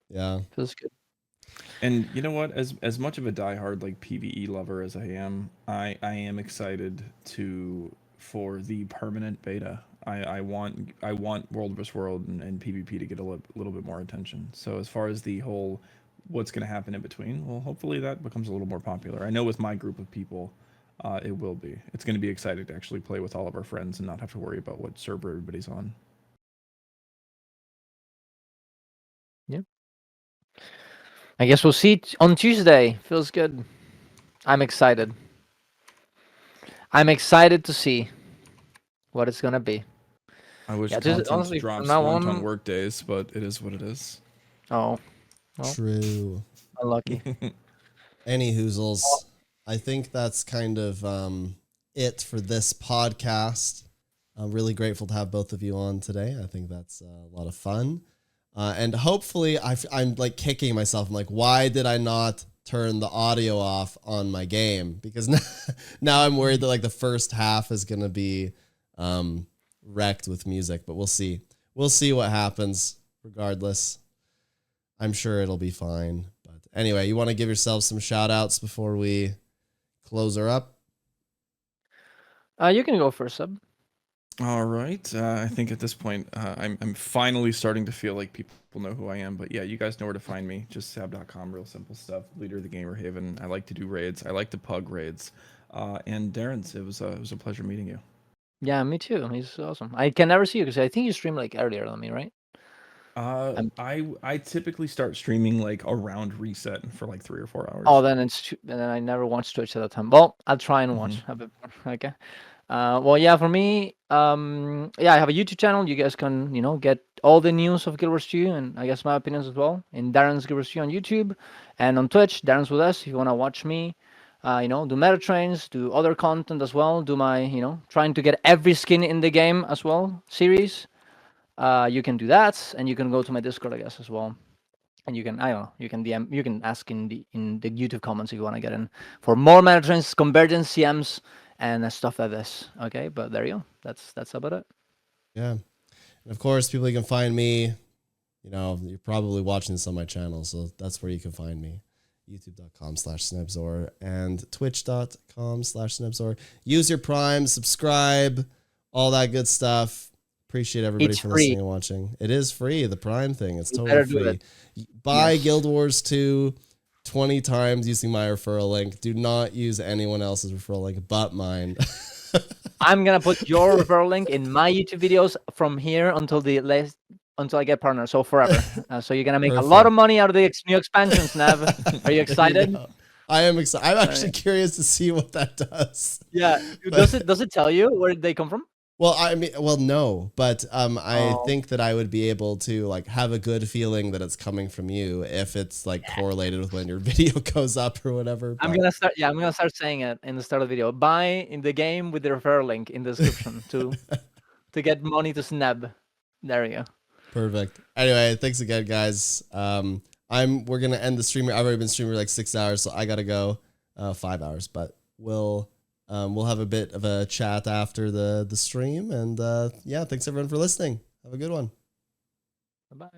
Yeah. Feels good. And you know what? As much of a diehard like PvE lover as I am excited for the permanent beta. I want World vs. World and PvP to get a little bit more attention. So as far as the whole what's going to happen in between, well, hopefully that becomes a little more popular. I know with my group of people, it will be. It's going to be exciting to actually play with all of our friends and not have to worry about what server everybody's on. Yeah. I guess we'll see on Tuesday. Feels good. I'm excited. I'm excited to see what it's going to be. I wish content honestly, drops weren't on work days, but it is what it is. Oh. Well, true. Unlucky. Any hoozles. I think that's kind of it for this podcast. I'm really grateful to have both of you on today. I think that's a lot of fun. And hopefully I'm like kicking myself. I'm like, why did I not turn the audio off on my game? Because now I'm worried that like the first half is going to be wrecked with music, but we'll see. We'll see what happens regardless. I'm sure it'll be fine. But anyway, you want to give yourselves some shout outs before we close her up? You can go first, Sub. All right. I think at this point, I'm finally starting to feel like people know who I am. But yeah, you guys know where to find me. Just sab.com, real simple stuff. Leader of the Gamer Haven. I like to do raids. I like to pug raids. And Darren's, it was a pleasure meeting you. Yeah, me too. He's awesome. I can never see you because I think you stream like earlier than me, right? I typically start streaming like around reset for like 3 or 4 hours. Oh, then then I never watch Twitch at that time. Well, I'll try and watch a bit more. Okay. Well, yeah, for me, yeah, I have a YouTube channel. You guys can, get all the news of Guild Wars 2 and I guess my opinions as well in Darren's Guild Wars 2 on YouTube and on Twitch, Darren's with us. If you want to watch me, do meta trains, do other content as well, do my, trying to get every skin in the game as well series. You can do that, and you can go to my Discord, I guess, as well. And you can, I don't know, you can DM, you can ask in the YouTube comments if you want to get in for more meta trains, Convergence CMs, and stuff like this. Okay, but there you go. That's about it. Yeah, and of course, people you can find me. You're probably watching this on my channel, so that's where you can find me. youtube.com/Snebzor and twitch.com/Snebzor. Use your Prime, subscribe, all that good stuff. Appreciate everybody for listening and watching. It is free, the Prime thing. It's totally free. Buy Guild Wars 2 20 times using my referral link. Do not use anyone else's referral link but mine. I'm going to put your referral link in my YouTube videos from here until I get partner, so forever. So you're going to make a lot of money out of the new expansions, Nev. Are you excited? I am excited. I'm actually curious to see what that does. Yeah. Does it tell you where they come from? Well, no, but I think that I would be able to like have a good feeling that it's coming from you if it's like correlated with when your video goes up or whatever. I'm gonna start saying it in the start of the video. Buy in the game with the referral link in the description to get money to Sneb. There you go. Perfect. Anyway, thanks again, guys. We're gonna end the stream. I've already been streaming like 6 hours, so I gotta go 5 hours, but we'll have a bit of a chat after the stream. And yeah, thanks everyone for listening. Have a good one. Bye-bye.